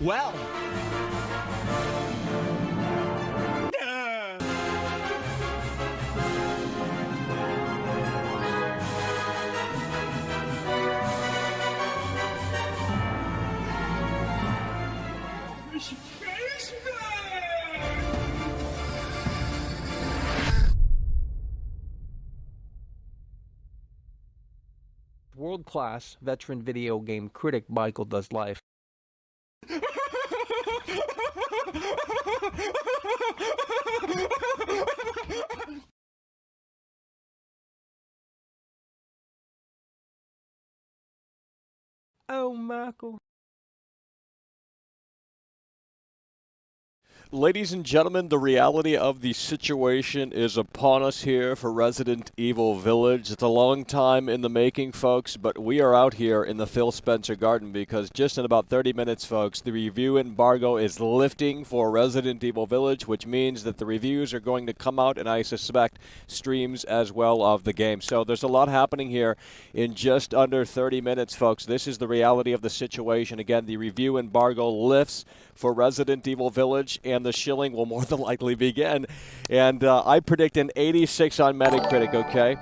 Well. World-class veteran video game critic Michael Does Life. Oh, Michael. Ladies and gentlemen, the reality of the situation is upon us here for Resident Evil Village. It's a long time in the making, folks, but we are out here in the Phil Spencer Garden because just in about 30 minutes, folks, the review embargo is lifting for Resident Evil Village, which means that the reviews are going to come out, and I suspect streams as well of the game. So there's a lot happening here in just under 30 minutes, folks. This is the reality of the situation. Again, the review embargo lifts for Resident Evil Village, and the shilling will more than likely begin. And I predict an 86 on Metacritic, okay?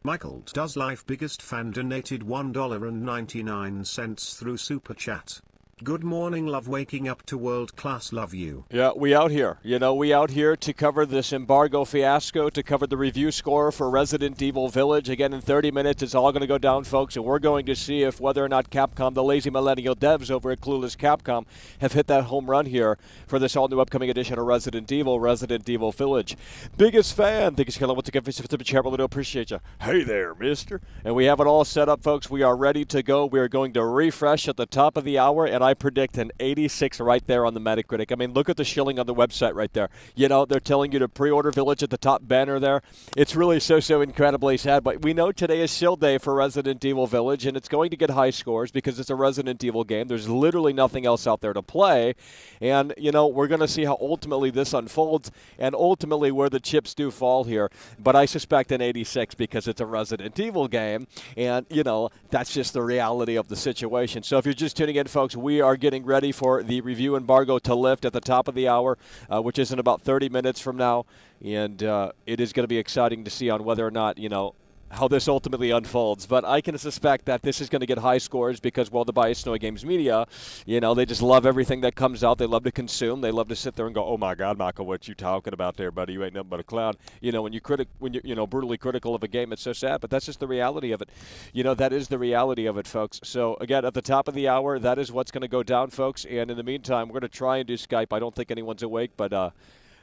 Michael Does Life biggest fan donated $1.99 through Super Chat. Good morning, love, waking up to world class, love you. Yeah, we out here. You know, we out here to cover this embargo fiasco, to cover the review score for Resident Evil Village. Again, in 30 minutes, it's all going to go down, folks, and we're going to see if whether or not Capcom, the lazy millennial devs over at Clueless Capcom, have hit that home run here for this all-new upcoming edition of Resident Evil Village. Biggest fan. Thank you, Skella. What's again, Chairman, really appreciate you. Hey there, mister. And we have it all set up, folks. We are ready to go. We are going to refresh at the top of the hour, and I predict an 86 right there on the Metacritic. I mean, look at the shilling on the website right there. You know, they're telling you to pre-order Village at the top banner there. It's really so incredibly sad, but we know today is shill day for Resident Evil Village, and it's going to get high scores because it's a Resident Evil game. There's literally nothing else out there to play, and, you know, we're going to see how ultimately this unfolds and ultimately where the chips do fall here, but I suspect an 86 because it's a Resident Evil game, and, you know, that's just the reality of the situation. So if you're just tuning in, folks, we are getting ready for the review embargo to lift at the top of the hour, which is in about 30 minutes from now. And it is going to be exciting to see on whether or not, you know, how this ultimately unfolds. But I can suspect that this is going to get high scores because, well, the Bias Snowy Games media, you know, they just love everything that comes out. They love to consume. They love to sit there and go, oh, my God, Michael, what you talking about there, buddy? You ain't nothing but a clown. You know, when you're you know, brutally critical of a game, it's so sad. But that's just the reality of it. You know, that is the reality of it, folks. So, again, at the top of the hour, that is what's going to go down, folks. And in the meantime, we're going to try and do Skype. I don't think anyone's awake, but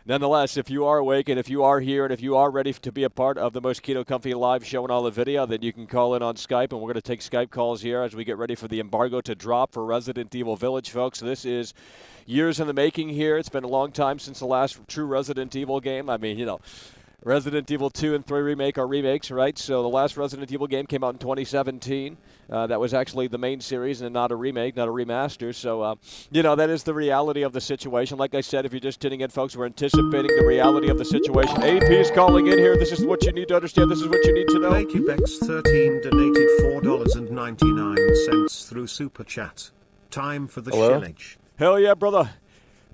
nonetheless, if you are awake and if you are here and if you are ready to be a part of the Mosquito Comfy live show and all the video, then you can call in on Skype, and we're going to take Skype calls here as we get ready for the embargo to drop for Resident Evil Village, folks. This is years in the making here. It's been a long time since the last true Resident Evil game. I mean, you know, Resident Evil 2 and 3 Remake are remakes, right? So the last Resident Evil game came out in 2017. That was actually the main series and not a remake, not a remaster. So, that is the reality of the situation. Like I said, if you're just tuning in, folks, we're anticipating the reality of the situation. AP is calling in here. This is what you need to understand. This is what you need to know. PlayCubeX13 donated $4.99 through Super Chat. Time for the shillage. Hell yeah, brother.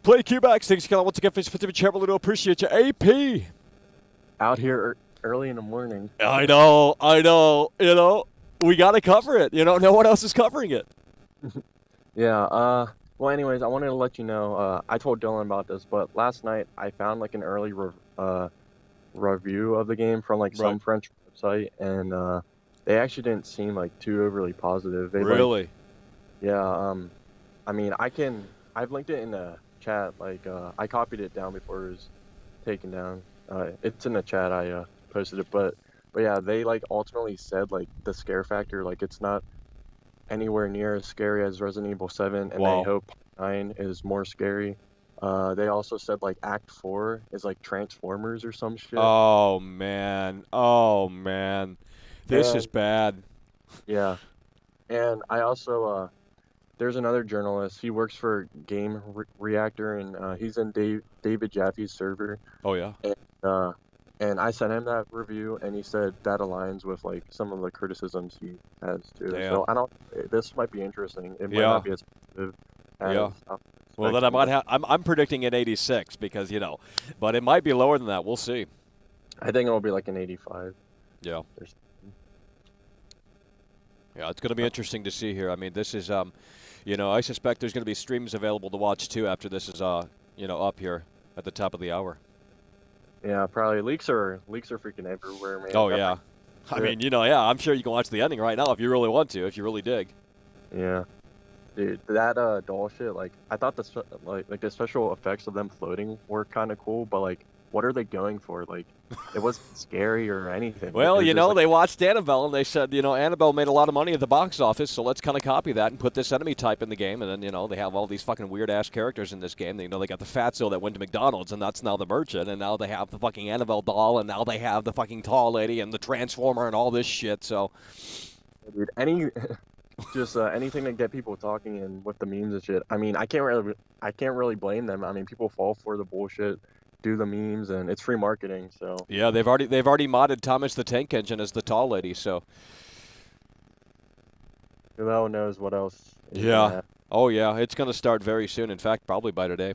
PlayCubeX, thanks for once again for the channel. I appreciate you. AP. Out here early in the morning. I know. We got to cover it. No one else is covering it. Yeah, well, anyways, I wanted to let you know, I told Dylan about this, but last night I found like an early review of the game from like some French website, and they actually didn't seem like too overly positive. They, really? Yeah, I mean, I've linked it in the chat, like, I copied it down before it was taken down. It's in the chat, I posted it, but yeah, they like ultimately said like the scare factor, like it's not anywhere near as scary as Resident Evil 7, and Wow. they hope 9 is more scary. They also said like Act 4 is like Transformers or some shit. Oh man. This is bad. Yeah, and I also there's another journalist. He works for Game Reactor, and he's in David Jaffe's server. Oh yeah. And I sent him that review, and he said that aligns with like some of the criticisms he has too. Damn. So this might be interesting. It might Yeah. not be as positive as Yeah. Well, then I might have. I'm predicting an 86 because but it might be lower than that. We'll see. I think it'll be like an 85. Yeah. There's- Yeah, it's going to be interesting to see here. I mean, this is I suspect there's going to be streams available to watch too after this is up here at the top of the hour. Yeah, probably leaks are freaking everywhere, man. Oh yeah. I mean, I'm sure you can watch the ending right now if you really want to, if you really dig. Yeah. Dude, that doll shit, like I thought the the special effects of them floating were kind of cool, but like what are they going for? Like it wasn't scary or anything. Well, It was just, like, they watched Annabelle and they said, Annabelle made a lot of money at the box office, so let's kind of copy that and put this enemy type in the game. And then, they have all these fucking weird-ass characters in this game. They got the fatso that went to McDonald's, and that's now the merchant. And now they have the fucking Annabelle doll, and now they have the fucking tall lady and the Transformer and all this shit. So, dude, anything to get people talking and with the memes and shit. I mean, I can't really blame them. I mean, people fall for the bullshit, do the memes, and it's free marketing. So yeah, they've already modded Thomas the Tank Engine as the tall lady. So who the hell knows what else? is gonna yeah, happen. oh yeah, it's gonna start very soon. In fact, probably by today.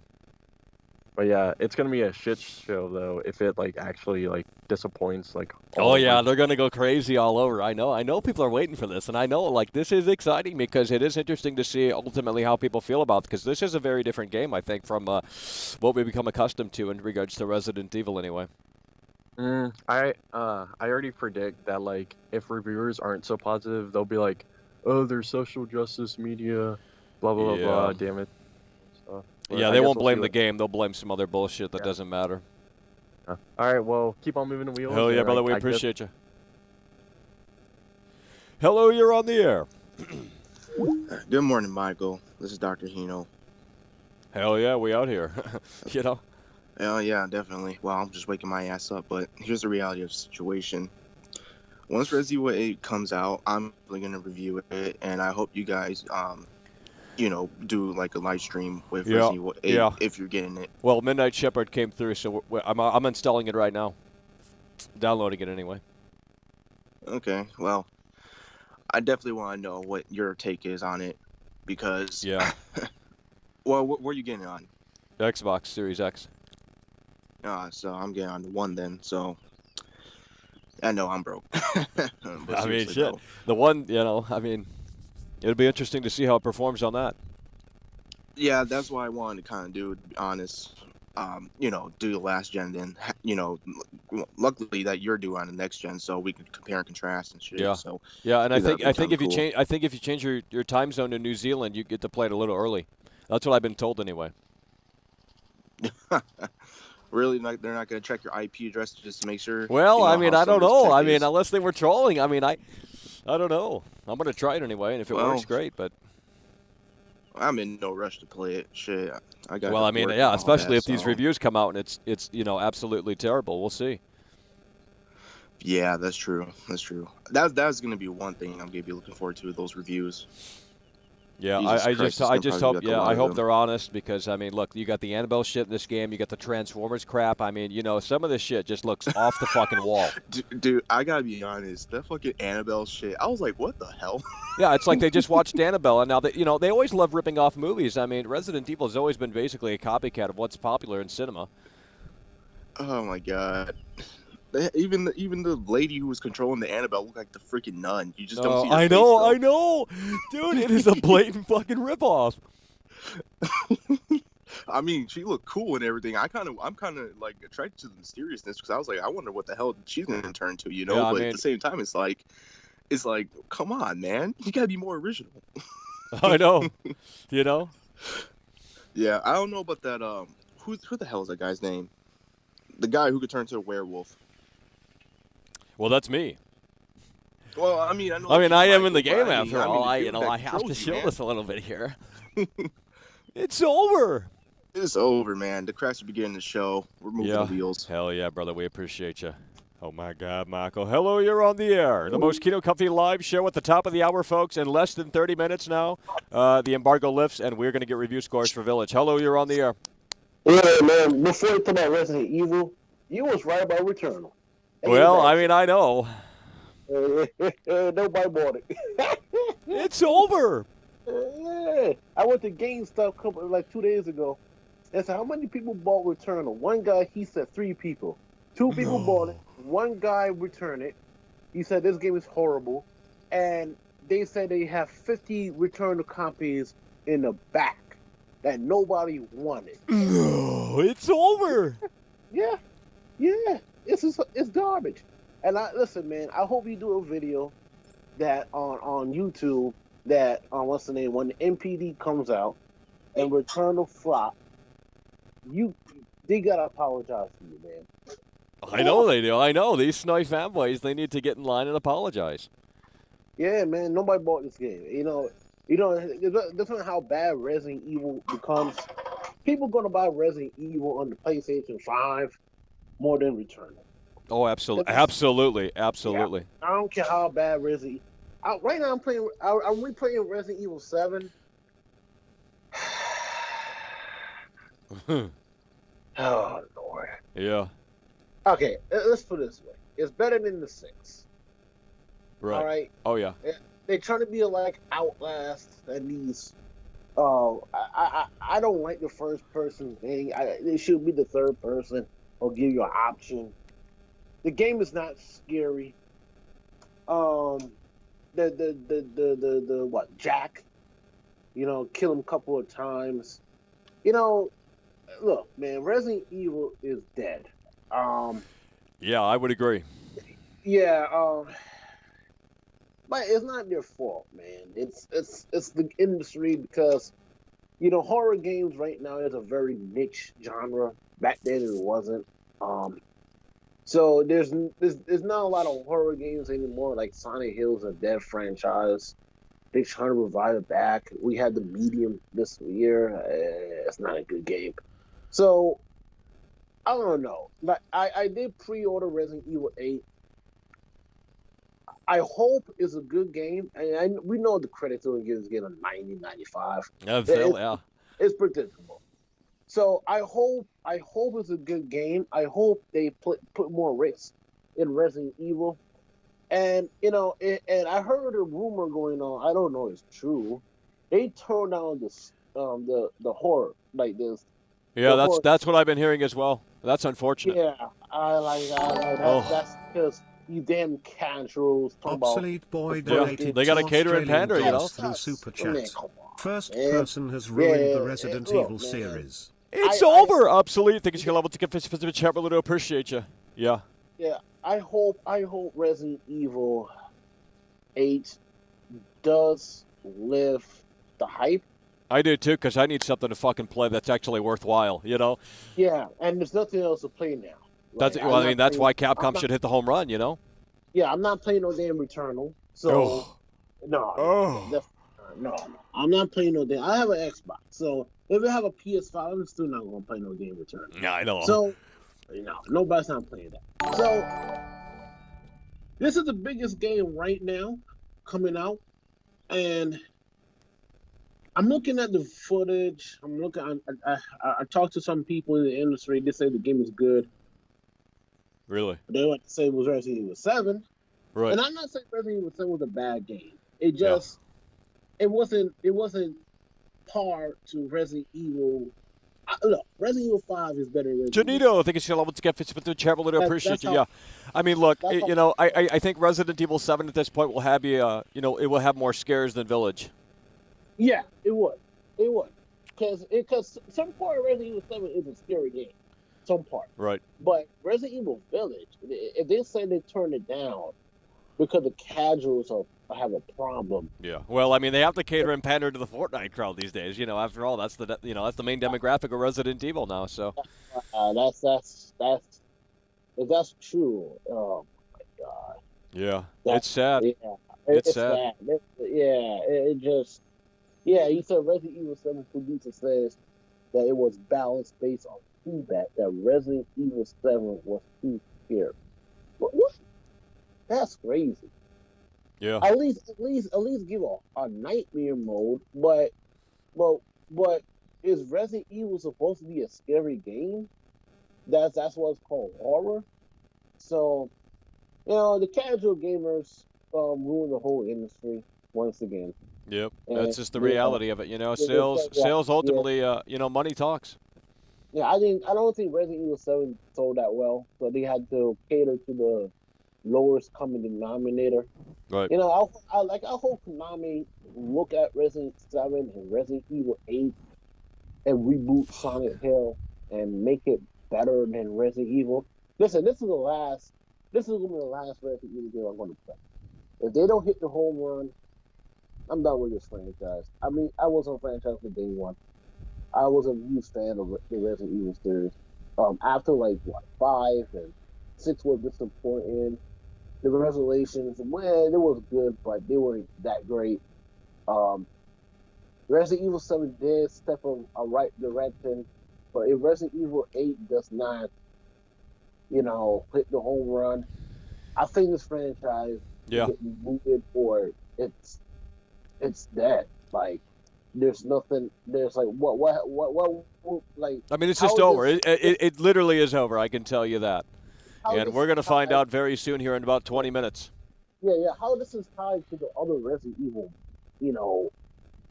But yeah, it's gonna be a shit show though if it like actually like disappoints like. Oh yeah, they're gonna go crazy all over. I know people are waiting for this, and I know like this is exciting because it is interesting to see ultimately how people feel about it, because this is a very different game, I think, from what we become accustomed to in regards to Resident Evil anyway. I already predict that like if reviewers aren't so positive, they'll be like, oh, they're social justice media, blah blah Yeah. blah, damn it. Stuff. But Yeah, I they guess won't we'll blame see the what- game. They'll blame some other bullshit that Yeah. doesn't matter. All right, well, keep on moving the wheels. Hell yeah, and, brother, we I guess- appreciate you. Hello, you're on the air. Good morning, Michael. This is Dr. Hino. Hell yeah, we out here. Oh, yeah, definitely. Well, I'm just waking my ass up, but here's the reality of the situation. Once Resident Evil 8 comes out, I'm really going to review it, and I hope you guys, do like a live stream with Yeah, Resident Evil 8 yeah. if you're getting it. Well, Midnight Shepherd came through, so I'm installing it right now. Downloading it anyway. Okay, well, I definitely want to know what your take is on it, because, Yeah, well, where are you getting it on? Xbox Series X. So I'm getting on the one then, so I know I'm broke. But I mean, seriously, shit. though. The one, it'll be interesting to see how it performs on that. Yeah, that's why I wanted to kind of do it, to be honest. Do the last gen, then, luckily that you're due on the next gen, so we can compare and contrast and shit. Yeah. So, Yeah, and I Yeah, think that'd be if you kinda change if you change your time zone to New Zealand, you get to play it a little early. That's what I've been told anyway. really, they're not going to check your IP address just to make sure. Well, I mean, how I don't some of this know. tech I mean, is. unless they were trolling. I mean, I don't know. I'm gonna try it anyway, and if it Well, works, great. But I'm in no rush to play it. Shit, I got. well, I mean, work and yeah, all especially that, if these so- reviews come out and it's absolutely terrible. We'll see. Yeah, that's true. That's true. That's gonna be one thing I'm gonna be looking forward to, those reviews. Yeah, Jesus I Christ, just it's I gonna just probably hope be like a lot I of hope them. they're honest, because I mean, look, you got the Annabelle shit in this game, you got the Transformers crap. I mean, you know, some of this shit just looks off the fucking wall. Dude, I gotta be honest. That fucking Annabelle shit. I was like, what the hell? Yeah, it's like they just watched Annabelle, and now they, you know, they always love ripping off movies. I mean, Resident Evil has always been basically a copycat of what's popular in cinema. Oh my god. Even the lady who was controlling the Annabelle looked like the freaking nun. You just don't see her I face, know, though. I know, dude. It is a blatant fucking ripoff. I mean, she looked cool and everything. I'm kind of like attracted to the mysteriousness, because I was like, I wonder what the hell she's gonna turn to, you know? Yeah, I but mean- at the same time, it's like, come on, man, you gotta be more original. I know, you know. Yeah, I don't know about that. Who the hell is that guy's name? The guy who could turn into a werewolf. Well, that's me. Well, I mean, I know. I mean, he's I am in Michael, the game but after I mean, all. the I, dude you know, that I have to controls you, show man. this a little bit here. It's over. It's over, man. The cracks are beginning to show. We're moving Yeah. the wheels. Hell yeah, brother. We appreciate you. Oh, my God, Michael. Hello, you're on the air. The most Kino Comfy live show at the top of the hour, folks. In less than 30 minutes now, the embargo lifts, and we're going to get review scores for Village. Hello, you're on the air. Yeah, man. Before you talk about Resident Evil, you was right about Returnal. Well, I mean, I know. Nobody bought it. It's over. Yeah, I went to GameStop like 2 days ago. And said, how many people bought Returnal? One guy, he said 3 people. 2 people bought it. One guy returned it. He said this game is horrible. And they said they have 50 Returnal copies in the back that nobody wanted. No, it's over. Yeah, it's garbage. And listen, man. I hope you do a video that on YouTube that what's the name, when the MPD comes out and Returnal flop, they gotta apologize to you, man. I know they do. I know. These Snipe fanboys, they need to get in line and apologize. Yeah, man. Nobody bought this game. You know. It doesn't how bad Resident Evil becomes. People gonna buy Resident Evil on the PlayStation 5 more than Returnal. Oh, absolutely. Absolutely. Absolutely. I don't care how bad Resident. Right now, I'm replaying Resident Evil 7. Oh Lord. Yeah. Okay, let's put it this way: it's better than the 6. Right. All right. Oh, yeah. They're trying to be like Outlast and these. I don't like the first person thing. It should be the third person or give you an option. The game is not scary. The what, Jack? You know, kill him a couple of times. You know, look, man, Resident Evil is dead. Yeah, I would agree. Yeah, but it's not their fault, man. It's the industry, because you know, horror games right now is a very niche genre. Back then it wasn't. So there's not a lot of horror games anymore. Like Silent Hill's a dead franchise. They're trying to revive it back. We had The Medium this year. It's not a good game. So I don't know. Like I did pre-order Resident Evil 8. I hope it's a good game. And we know the critics will give it a 90, 95. Yeah. It's predictable. So I hope it's a good game. I hope they put more risks in Resident Evil. And you know, and I heard a rumor going on. I don't know if it's true. They turned down the horror like this. Yeah, that's what I've been hearing as well. That's unfortunate. Yeah, I like that. Oh. That's because you damn casuals talking about. Obsolete Boy Yeah, donated they gotta to cater and Australian pander, you know. dollars through Super Man, Chat. come on, First man. person has ruined Yeah, the Resident look, Evil man. series. It's I- over. Obsolete. Thank you for level to get specific chat. Really appreciate you. Yeah. Yeah, I hope Resident Evil 8 does live the hype. I do too, because I need something to fucking play that's actually worthwhile. You know. Yeah, and there's nothing else to play now. That's Like, well. I'm I mean, not that's playing- why I'm Capcom not- should hit the home run. You know. Yeah, I'm not playing no damn Returnal. So Oh. no, no, I'm not playing no damn. I have an Xbox, so if I have a PS5, I'm still not gonna play no damn Returnal. Yeah, I know. So, you know, nobody's not playing that. So, This is the biggest game right now coming out, and I'm looking at the footage. I'm looking. I talked to some people in the industry. They say the game is good. Really? They like to say it was Resident Evil 7, Right. and I'm not saying Resident Evil 7 was a bad game. It just it wasn't par to Resident Evil. Look, Resident Evil 5 is better than Resident Evil. Janito, I think it's your level to get fits with the chat. Really appreciate that's you. how- Yeah, I mean, look, that's you know, I think Resident Evil 7 at this point will have you, you know, it will have more scares than Village. Yeah, it would. It would. Because some part of Resident Evil 7 is a scary game. Some part. Right. But Resident Evil Village, if they say they turn it down because the casuals have a problem. Yeah. Well, I mean, they have to cater and pander to the Fortnite crowd these days. You know, after all, that's the that's the main demographic of Resident Evil now. So. That's if that's true. Oh my god. Yeah. That's- It's sad. Yeah. It's sad. It just. Yeah, you said Resident Evil 7 producer says that it was balanced based on feedback that Resident Evil 7 was too scary. What? That's crazy. Yeah. At least give a nightmare mode, but is Resident Evil supposed to be a scary game? That's what it's called, horror. So, you know, the casual gamers ruin the whole industry once again. Yep. And, That's just the you know, reality of it. You know, yeah, sales ultimately, you know, money talks. Yeah, I don't think Resident Evil 7 sold that well, so they had to cater to the lowest common denominator. Right. You know, I hope Konami look at Resident 7 and Resident Evil 8 and reboot Silent Hill and make it better than Resident Evil. Listen, this is gonna be the last Resident Evil game I'm gonna play. If they don't hit the home run, I'm done with this franchise. I mean, I was on franchise from day one. I was a huge fan of the Resident Evil series. After 5 and 6 was disappointing. The Resolutions, well, it was good, but they weren't that great. Resident Evil 7 did step in a right direction, but if Resident Evil 8 does not, you know, hit the home run, I think this franchise Yeah. is moving forward. It's dead. Like, there's nothing. There's what like. I mean, it's how just is over. this- It literally is over. I can tell you that. how And this we're going to is find tied- out very soon here in about 20 minutes. Yeah. How this is tied to the other Resident Evil, you know,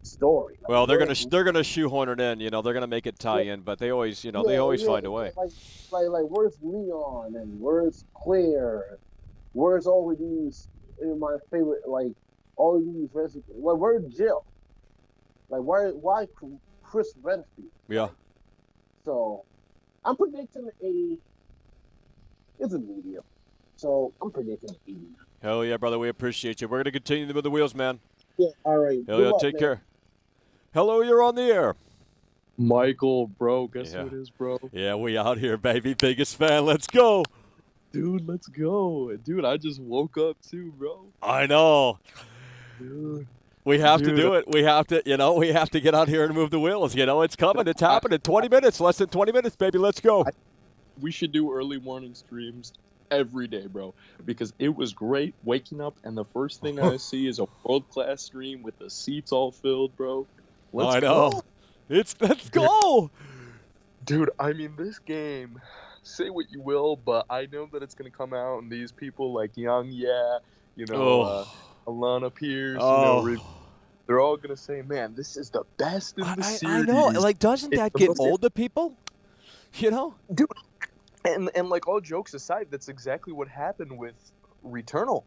story. Like, Well, they're where- going to shoehorn it in. You know, they're going to make it tie in, but they always, you know, they always find a way. Like where's Leon and where's Claire? Where's all of these? My favorite, all of these Resident. Where's Jill? Why Chris Redfield? Yeah. So, I'm predicting it's a medium. So I'm predicting 80. Hell yeah, brother. We appreciate you. We're going to continue with the wheels, man. Yeah. All right. Hell Good yeah. luck, Take man. care. Hello, you're on the air. Michael, bro, guess Yeah. who it is, bro? Yeah, we out here, baby. Biggest fan. Let's go. Dude, let's go. Dude, I just woke up too, bro. I know. Dude. We have to Dude. do it. We have to, you know, we have to get out here and move the wheels. You know, it's coming. It's happening. 20 minutes. Less than 20 minutes, baby. Let's go. We should do early morning streams every day, bro, because it was great waking up and the first thing I see is a world-class stream with the seats all filled, bro. Let's I know. go. Let's go. Dude, I mean, this game, say what you will, but I know that it's going to come out and these people like Young, Alana Pierce, they're all going to say, man, this is the best in the series. I know. Like, doesn't It's that the get most- old to people? You know? Dude, and like all jokes aside, that's exactly what happened with Returnal.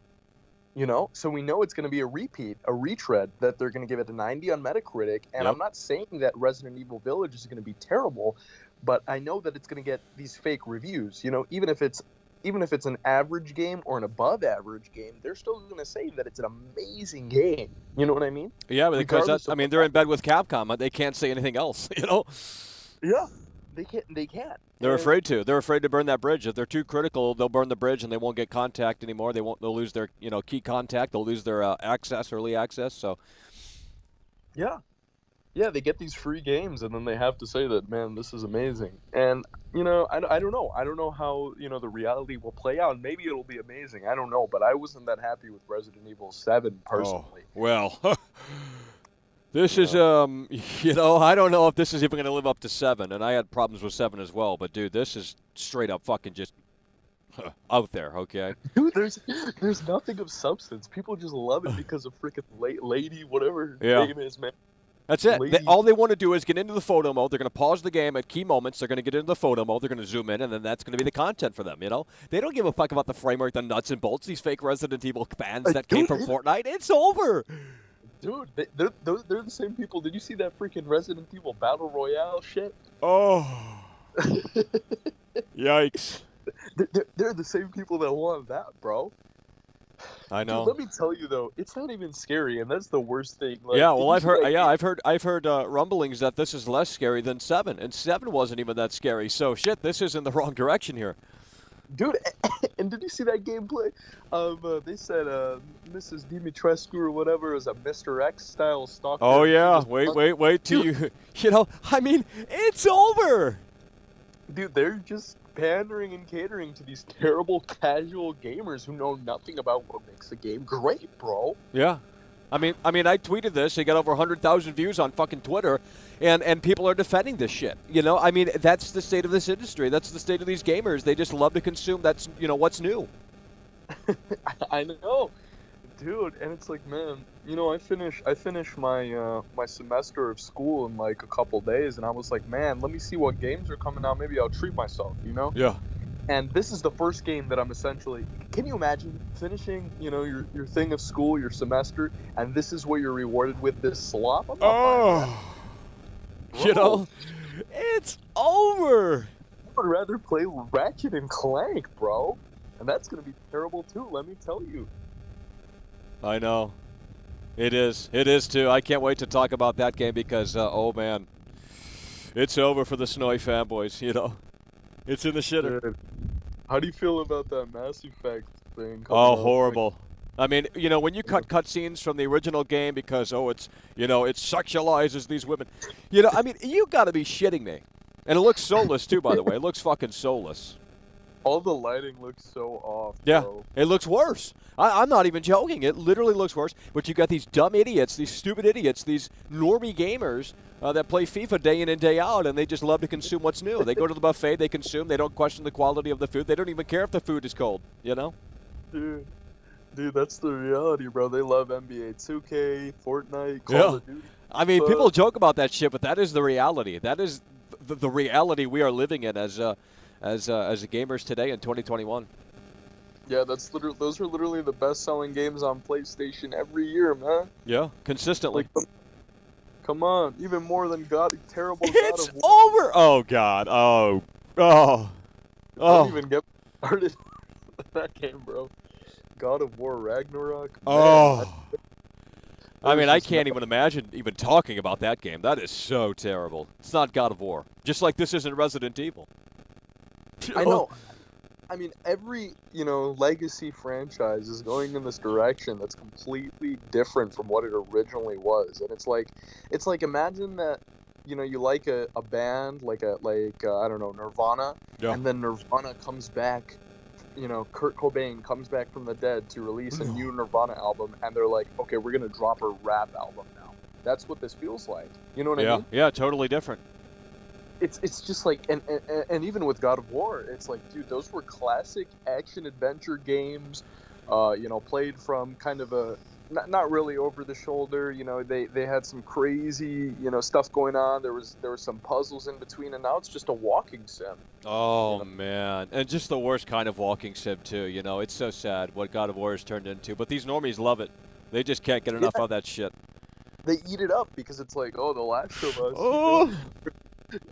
You know, so we know it's going to be a repeat, a retread, that they're going to give it a 90 on Metacritic. And Yep. I'm not saying that Resident Evil Village is going to be terrible, but I know that it's going to get these fake reviews. You know, even if it's an average game or an above average game, they're still going to say that it's an amazing game. You know what I mean? Yeah, because Regardless I of mean, what they're in bed with Capcom. They can't say anything else, you know? Yeah, they can't. They're And- afraid to. They're afraid to burn that bridge. If they're too critical, they'll burn the bridge and they won't get contact anymore. They'll lose their, key contact. They'll lose their early access. So, Yeah. Yeah, they get these free games, and then they have to say that, man, this is amazing. And I don't know. I don't know how the reality will play out. Maybe it'll be amazing. I don't know, but I wasn't that happy with Resident Evil 7 personally. Oh, well, this is I don't know if this is even going to live up to 7, and I had problems with 7 as well. But dude, this is straight up fucking just out there. Okay. Dude, there's nothing of substance. People just love it because of freaking lady, whatever her Yeah. name is, man. That's it. Lady. All they want to do is get into the photo mode. They're going to pause the game at key moments. They're going to get into the photo mode. They're going to zoom in, and then that's going to be the content for them. They don't give a fuck about the framework, the nuts and bolts. These fake Resident Evil fans that came from Fortnite. It's over. Dude, they're the same people. Did you see that freaking Resident Evil Battle Royale shit? Oh, yikes! They're the same people that want that, bro. I know. Dude, let me tell you though, it's not even scary, and that's the worst thing. Like, Yeah, well, did you see that game? I've heard rumblings that this is less scary than 7, and 7 wasn't even that scary. So shit, this is in the wrong direction here. Dude, and did you see that gameplay? They said Mrs. Dimitrescu or whatever is a Mr. X style stalker. Oh yeah, Just- wait till you. I mean, it's over. Dude, they're just pandering and catering to these terrible casual gamers who know nothing about what makes a game great, bro. Yeah. I mean, I tweeted this. It got over 100,000 views on fucking Twitter, and people are defending this shit. I mean, that's the state of this industry. That's the state of these gamers. They just love to consume. That's what's new. I know, dude, and it's like, man, I finish my my semester of school in like a couple days, and I was like, man, let me see what games are coming out. Maybe I'll treat myself, Yeah. And this is the first game that I'm essentially. Can you imagine finishing, your thing of school, your semester, and this is what you're rewarded with? This slop. I'm not buying that. Bro, It's over. I would rather play Ratchet and Clank, bro, and that's gonna be terrible too. Let me tell you. I know. It is. It is too. I can't wait to talk about that game because, oh man, it's over for the Snowy fanboys. It's in the shitter. Dude, how do you feel about that Mass Effect thing? Oh, horrible. I mean, when you cut cutscenes from the original game because, it sexualizes these women. I mean, you got to be shitting me. And it looks soulless too, by the way. It looks fucking soulless. All the lighting looks so off. Yeah, Bro. it looks worse. I'm not even joking. It literally looks worse. But you got these dumb idiots, these stupid idiots, these normie gamers that play FIFA day in and day out, and they just love to consume what's new. They go to the buffet, they consume, they don't question the quality of the food. They don't even care if the food is cold, Dude, that's the reality, bro. They love NBA 2K, Fortnite, Call of Duty. I mean, people joke about that shit, but that is the reality. That is the reality we are living in as gamers today in 2021. Yeah, those are literally the best-selling games on PlayStation every year, man. Yeah, consistently. Come on, even more than terrible It's God of War. over. Oh God. Oh. Don't even get started with that game, bro. God of War Ragnarok. Oh. I mean, I just can't even imagine even talking about that game. That is so terrible. It's not God of War. Just like this isn't Resident Evil. I know. I mean, every, legacy franchise is going in this direction that's completely different from what it originally was. And it's like imagine that, you like a band like I don't know, Nirvana, Yeah. and then Nirvana comes back, Kurt Cobain comes back from the dead to release a new Nirvana album, and they're like, okay, we're going to drop a rap album now. That's what this feels like. You know what I mean? Yeah, totally different. It's just like, and even with God of War, it's like, dude, those were classic action adventure games, played from kind of a not really over the shoulder. They had some crazy stuff going on. There was some puzzles in between, and now it's just a walking sim. Oh man, and just the worst kind of walking sim too. It's so sad what God of War has turned into. But these normies love it. They just can't get enough of that shit. They eat it up because it's like, oh, The Last of Us. Oh.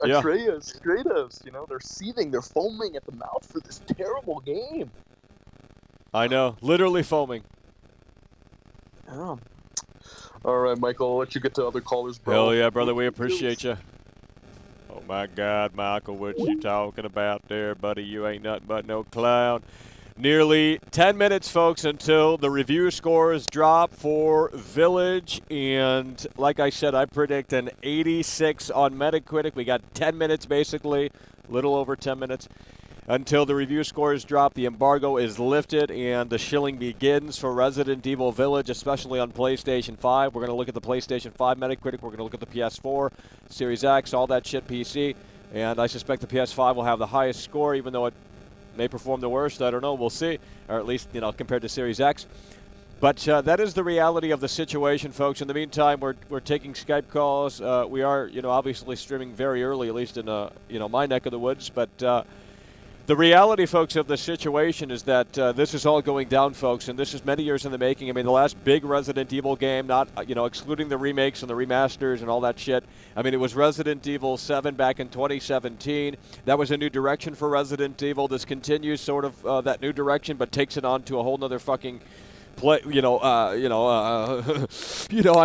Yeah. Atreus, Kratos, they're seething, they're foaming at the mouth for this terrible game. I know, literally foaming. Yeah. All right, Michael, I'll let you get to other callers, bro. Hell yeah, brother, we appreciate you. Oh my God, Michael, what you talking about there, buddy? You ain't nothing but no clown. Nearly 10 minutes, folks, until the review scores drop for Village. And like I said, I predict an 86 on Metacritic. We got 10 minutes, basically, a little over 10 minutes, until the review scores drop. The embargo is lifted, and the shilling begins for Resident Evil Village, especially on PlayStation 5. We're going to look at the PlayStation 5 Metacritic. We're going to look at the PS4, Series X, all that shit, PC. And I suspect the PS5 will have the highest score, even though it may perform the worst. I don't know. We'll see. Or at least, compared to Series X. But that is the reality of the situation, folks. In the meantime, we're taking Skype calls. We are, obviously streaming very early, at least in, my neck of the woods. But the reality, folks, of the situation is that this is all going down, folks, and this is many years in the making. I mean, the last big Resident Evil game, not, excluding the remakes and the remasters and all that shit. I mean, it was Resident Evil 7 back in 2017. That was a new direction for Resident Evil. This continues sort of that new direction, but takes it on to a whole nother fucking play. I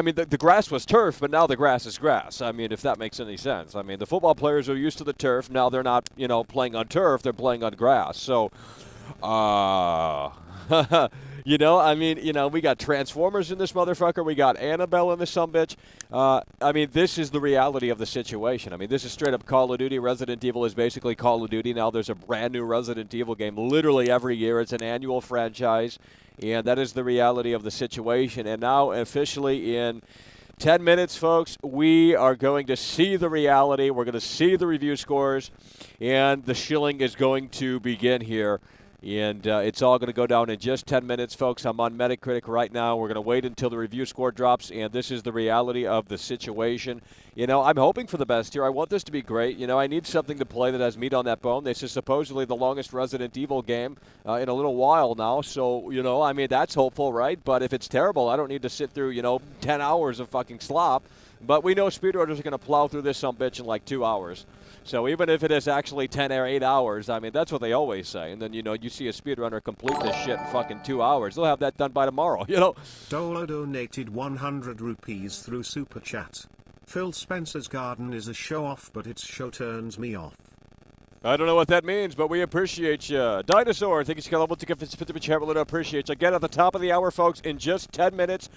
mean, the grass was turf, but now the grass is grass. I mean, if that makes any sense. I mean, the football players are used to the turf. Now they're not, playing on turf. They're playing on grass. So, we got Transformers in this motherfucker. We got Annabelle in this sumbitch. I mean, this is the reality of the situation. I mean, this is straight up Call of Duty. Resident Evil is basically Call of Duty. Now there's a brand new Resident Evil game literally every year. It's an annual franchise. And that is the reality of the situation. And now, officially, in 10 minutes, folks, we are going to see the reality. We're going to see the review scores. And the shilling is going to begin here. And it's all going to go down in just 10 minutes, folks. I'm on Metacritic right now. We're going to wait until the review score drops, and this is the reality of the situation. I'm hoping for the best here. I want this to be great. I need something to play that has meat on that bone. This is supposedly the longest Resident Evil game in a little while now. So, I mean, that's hopeful, right? But if it's terrible, I don't need to sit through, 10 hours of fucking slop. But we know speedrunners are going to plow through this sumbitch in like 2 hours. So even if it is actually 10 or 8 hours, I mean, that's what they always say. And then, you see a speedrunner complete this shit in fucking 2 hours. They'll have that done by tomorrow, Dolo donated 100 rupees through Super Chat. Phil Spencer's garden is a show-off, but its show turns me off. I don't know what that means, but we appreciate you. Dinosaur, thank you so much. Appreciate you. Again, at the top of the hour, folks, in just 10 minutes,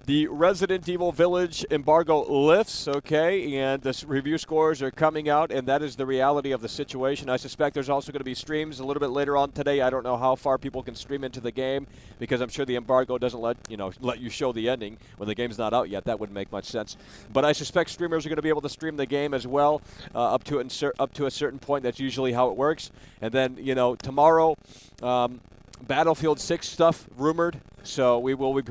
the Resident Evil Village embargo lifts, okay, and the review scores are coming out, and that is the reality of the situation. I suspect there's also going to be streams a little bit later on today. I don't know how far people can stream into the game, because I'm sure the embargo doesn't let you show the ending when the game's not out yet. That wouldn't make much sense. But I suspect streamers are going to be able to stream the game as well, up to a certain point. That's usually how it works. And then, tomorrow, Battlefield 6 stuff rumored, so we will be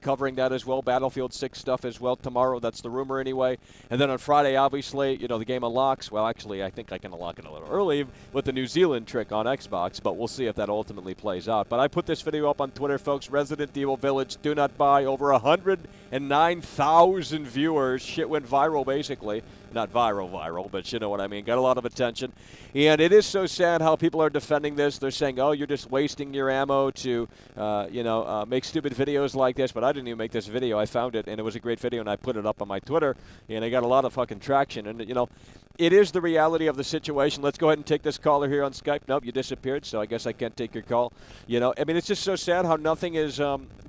covering that as well. Battlefield 6 stuff as well tomorrow. That's the rumor anyway. And then on Friday, obviously, the game unlocks. Well, actually, I think I can unlock it a little early with the New Zealand trick on Xbox, but we'll see if that ultimately plays out. But I put this video up on Twitter, folks. Resident Evil Village, do not buy. Over 109,000 viewers. Shit went viral, basically. Not viral, but you know what I mean. Got a lot of attention. And it is so sad how people are defending this. They're saying, oh, you're just wasting your ammo to, make stupid videos like this. But I didn't even make this video. I found it, and it was a great video, and I put it up on my Twitter. And I got a lot of fucking traction. And, it is the reality of the situation. Let's go ahead and take this caller here on Skype. Nope, you disappeared, so I guess I can't take your call. I mean, it's just so sad how nothing is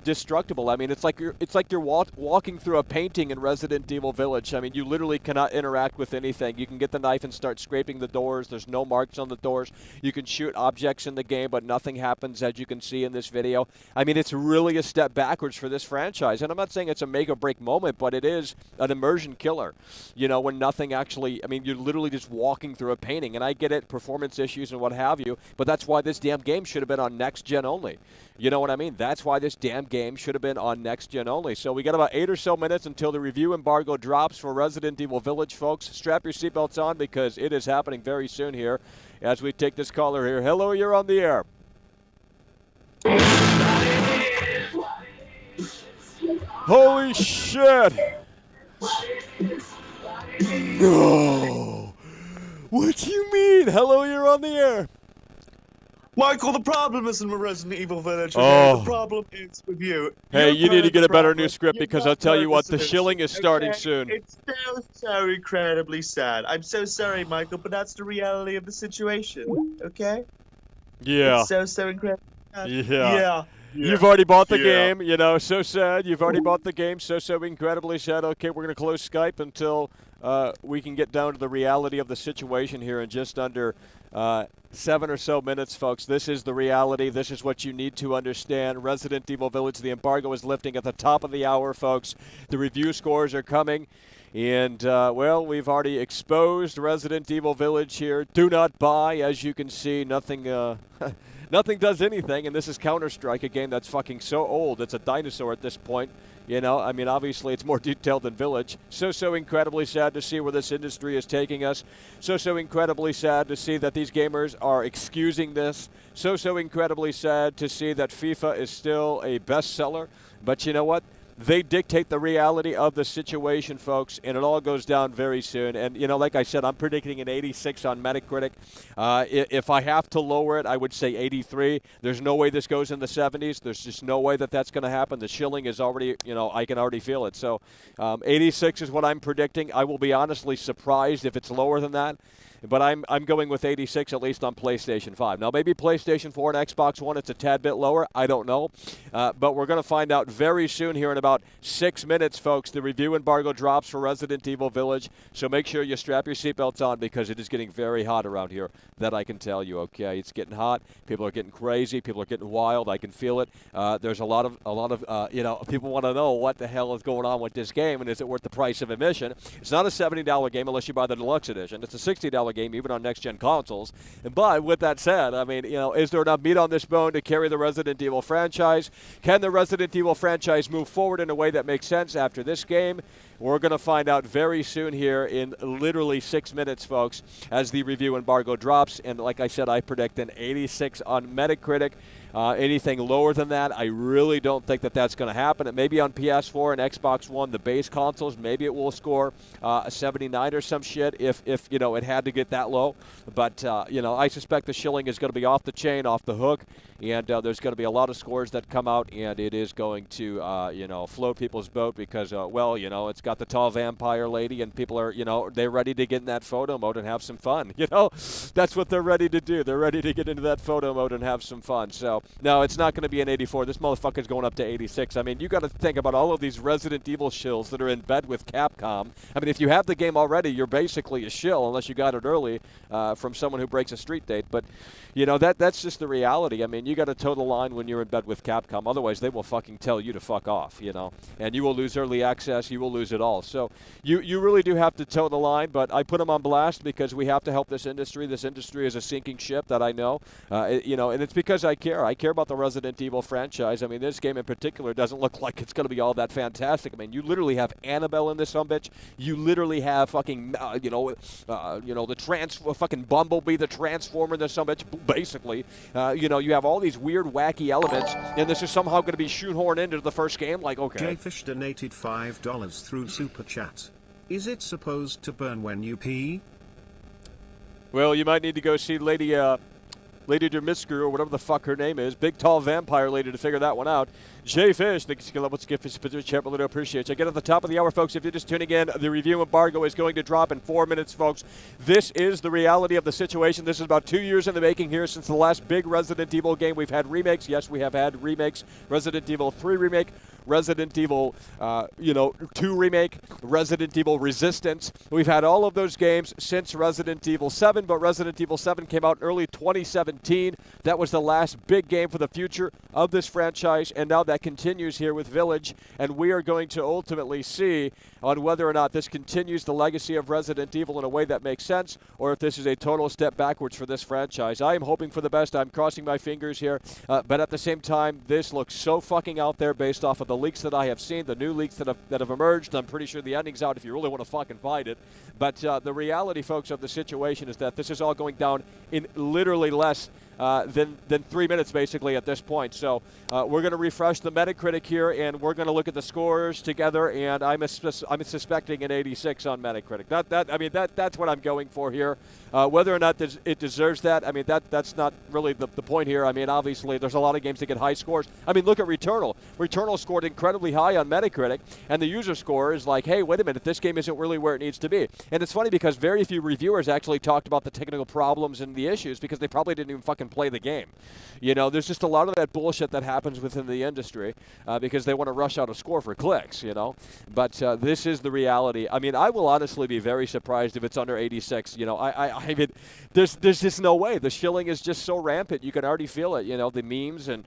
destructible. I mean, it's like you're walking through a painting in Resident Evil Village. I mean, you literally cannot interact with anything. You can get the knife and start scraping the doors. There's no marks on the doors. You can shoot objects in the game, but nothing happens, as you can see in this video. I mean, it's really a step backwards for this franchise. And I'm not saying it's a make or break moment, but it is an immersion killer. When nothing actually, I mean, you're literally just walking through a painting. And I get it, performance issues and what have you, but that's why this damn game should have been on next gen only. You know what I mean? That's why this damn game should have been on next gen only. So we got about 8 or so minutes until the review embargo drops for Resident Evil Village, folks. Strap your seatbelts on, because it is happening very soon here as we take this caller here. Hello, you're on the air. Holy shit! No! What do you mean? Hello, you're on the air. Michael, the problem isn't with Resident Evil Village. Okay? The problem is with you. Hey, you need to get a better new script, You've because got I'll tell you what, the purposes. shilling is starting soon. It's so incredibly sad. I'm so sorry, Michael, but that's the reality of the situation. Okay? Yeah. It's so incredibly Yeah. You've already bought the Yeah. game, so sad. You've already bought the game, so incredibly sad. Okay, we're going to close Skype until we can get down to the reality of the situation here in just under 7 or so minutes, folks. This is the reality. This is what you need to understand. Resident Evil Village, the embargo is lifting at the top of the hour, folks. The review scores are coming. And, well, we've already exposed Resident Evil Village here. Do not buy. As you can see, nothing nothing does anything. And this is Counter-Strike, a game that's fucking so old. It's a dinosaur at this point. I mean, obviously it's more detailed than Village. So incredibly sad to see where this industry is taking us. So incredibly sad to see that these gamers are excusing this. So incredibly sad to see that FIFA is still a bestseller. But you know what? They dictate the reality of the situation, folks, and it all goes down very soon. And, like I said, I'm predicting an 86 on Metacritic. If I have to lower it, I would say 83. There's no way this goes in the 70s. There's just no way that that's going to happen. The shilling is already, I can already feel it. So 86 is what I'm predicting. I will be honestly surprised if it's lower than that. But I'm going with 86 at least on PlayStation 5. Now, maybe PlayStation 4 and Xbox One, it's a tad bit lower. I don't know. But we're going to find out very soon here in about 6 minutes, folks. The review embargo drops for Resident Evil Village. So make sure you strap your seatbelts on because it is getting very hot around here. That I can tell you, okay? It's getting hot. People are getting crazy. People are getting wild. I can feel it. There's a lot of people want to know what the hell is going on with this game and is it worth the price of admission. It's not a $70 game unless you buy the deluxe edition. It's a $60 game even on next-gen consoles. But with that said, I mean, is there enough meat on this bone to carry the Resident Evil franchise? Can the Resident Evil franchise move forward in a way that makes sense after this game? We're going to find out very soon here in literally 6 minutes, folks, as the review embargo drops. And like I said, I predict an 86 on Metacritic. Anything lower than that, I really don't think that that's going to happen. It may be on PS4 and Xbox One, the base consoles. Maybe it will score a 79 or some shit if it had to get that low. But, I suspect the shilling is going to be off the chain, off the hook. And there's going to be a lot of scores that come out, and it is going to, float people's boat because, it's got the tall vampire lady, and people are, they're ready to get in that photo mode and have some fun. That's what they're ready to do. They're ready to get into that photo mode and have some fun. So, no, it's not going to be an 84. This motherfucker's going up to 86. I mean, you got to think about all of these Resident Evil shills that are in bed with Capcom. I mean, if you have the game already, you're basically a shill unless you got it early from someone who breaks a street date. But, that's just the reality. I mean, you got to toe the line when you're in bed with Capcom. Otherwise, they will fucking tell you to fuck off, and you will lose early access. You will lose it all. So you really do have to toe the line, but I put them on blast because we have to help this industry. This industry is a sinking ship that I know, and it's because I care. I care about the Resident Evil franchise. I mean, this game in particular doesn't look like it's going to be all that fantastic. I mean, you literally have Annabelle in this sumbitch. You literally have fucking, the fucking Bumblebee, the Transformer in this sumbitch, basically. You have all these weird, wacky elements, and this is somehow going to be shoehorned into the first game. Like, okay. Jfish donated $5 through Super Chat. Is it supposed to burn when you pee? Well, you might need to go see Lady Dermiscu, or whatever the fuck her name is, big tall vampire lady, to figure that one out. Jay Fish, thanks for what's gift for chat, really appreciate you. Again, at the top of the hour, folks, if you're just tuning in, the review embargo is going to drop in 4 minutes, folks. This is the reality of the situation. This is about 2 years in the making here since the last big Resident Evil game. We've had remakes. Yes, we have had remakes. Resident Evil 3 remake, Resident Evil 2 remake, Resident Evil Resistance. We've had all of those games since Resident Evil 7, but Resident Evil 7 came out in early 2017. That was the last big game for the future of this franchise, and now that continues here with Village, and we are going to ultimately see on whether or not this continues the legacy of Resident Evil in a way that makes sense, or if this is a total step backwards for this franchise. I am hoping for the best. I'm crossing my fingers here, but at the same time, this looks so fucking out there based off of the leaks that I have seen, the new leaks that have emerged. I'm pretty sure the ending's out if you really want to fucking find it. But the reality, folks, of the situation is that this is all going down in literally less than 3 minutes, basically, at this point. So we're going to refresh the Metacritic here, and we're going to look at the scores together, and I'm suspecting an 86 on Metacritic. That's what I'm going for here. Whether or not it deserves that, I mean, that's not really the point here. I mean, obviously, there's a lot of games that get high scores. I mean, look at Returnal. Returnal scored incredibly high on Metacritic, and the user score is like, hey, wait a minute, this game isn't really where it needs to be. And it's funny because very few reviewers actually talked about the technical problems and the issues because they probably didn't even fucking even play the game. You know, there's just a lot of that bullshit that happens within the industry because they want to rush out a score for clicks, you know. But this is the reality. I mean, I will honestly be very surprised if it's under 86. You know, I mean, there's just no way. The shilling is just so rampant. You can already feel it, you know, the memes and,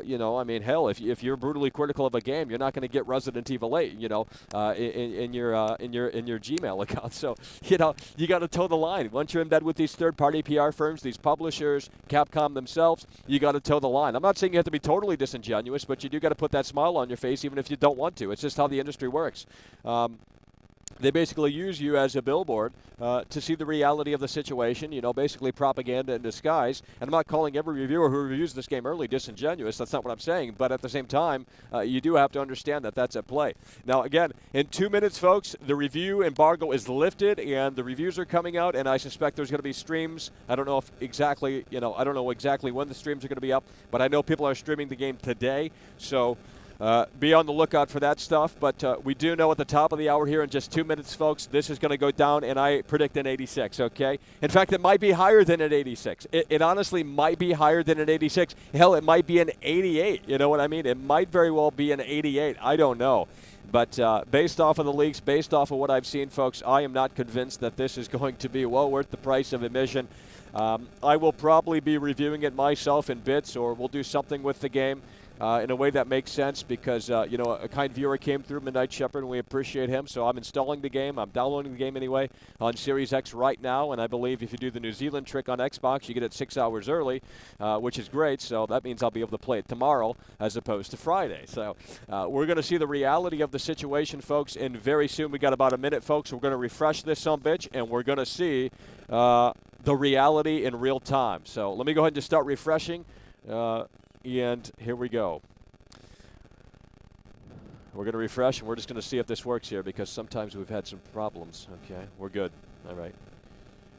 you know, I mean, hell, if you're brutally critical of a game, you're not going to get Resident Evil 8, you know, in your Gmail account. So, you know, you got to toe the line. Once you're in bed with these third-party PR firms, these publishers, Capcom themselves, you got to toe the line. I'm not saying you have to be totally disingenuous, but you do got to put that smile on your face even if you don't want to. It's just how the industry works. They basically use you as a billboard to see the reality of the situation, you know, basically propaganda in disguise. And I'm not calling every reviewer who reviews this game early disingenuous. That's not what I'm saying. But at the same time, you do have to understand that that's at play. Now, again, in 2 minutes, folks, the review embargo is lifted and the reviews are coming out. And I suspect there's going to be streams. I don't know if exactly, you know, I don't know exactly when the streams are going to be up. But I know people are streaming the game today. So be on the lookout for that stuff, but we do know at the top of the hour here in just 2 minutes, folks, this is going to go down, and I predict an 86, okay? In fact, it might be higher than an 86. It honestly might be higher than an 86. Hell, it might be an 88, you know what I mean? It might very well be an 88. I don't know. But based off of the leaks, based off of what I've seen, folks, I am not convinced that this is going to be well worth the price of admission. I will probably be reviewing it myself in bits, or we'll do something with the game. In a way that makes sense because, you know, a kind viewer came through, Midnight Shepherd, and we appreciate him. So I'm installing the game. I'm downloading the game anyway on Series X right now. And I believe if you do the New Zealand trick on Xbox, you get it 6 hours early, which is great. So that means I'll be able to play it tomorrow as opposed to Friday. So we're going to see the reality of the situation, folks. And very soon, we got about a minute, folks. We're going to refresh this sumbitch, and we're going to see the reality in real time. So let me go ahead and just start refreshing. And here we go. We're going to refresh, and we're just going to see if this works here because sometimes we've had some problems. Okay, we're good. All right.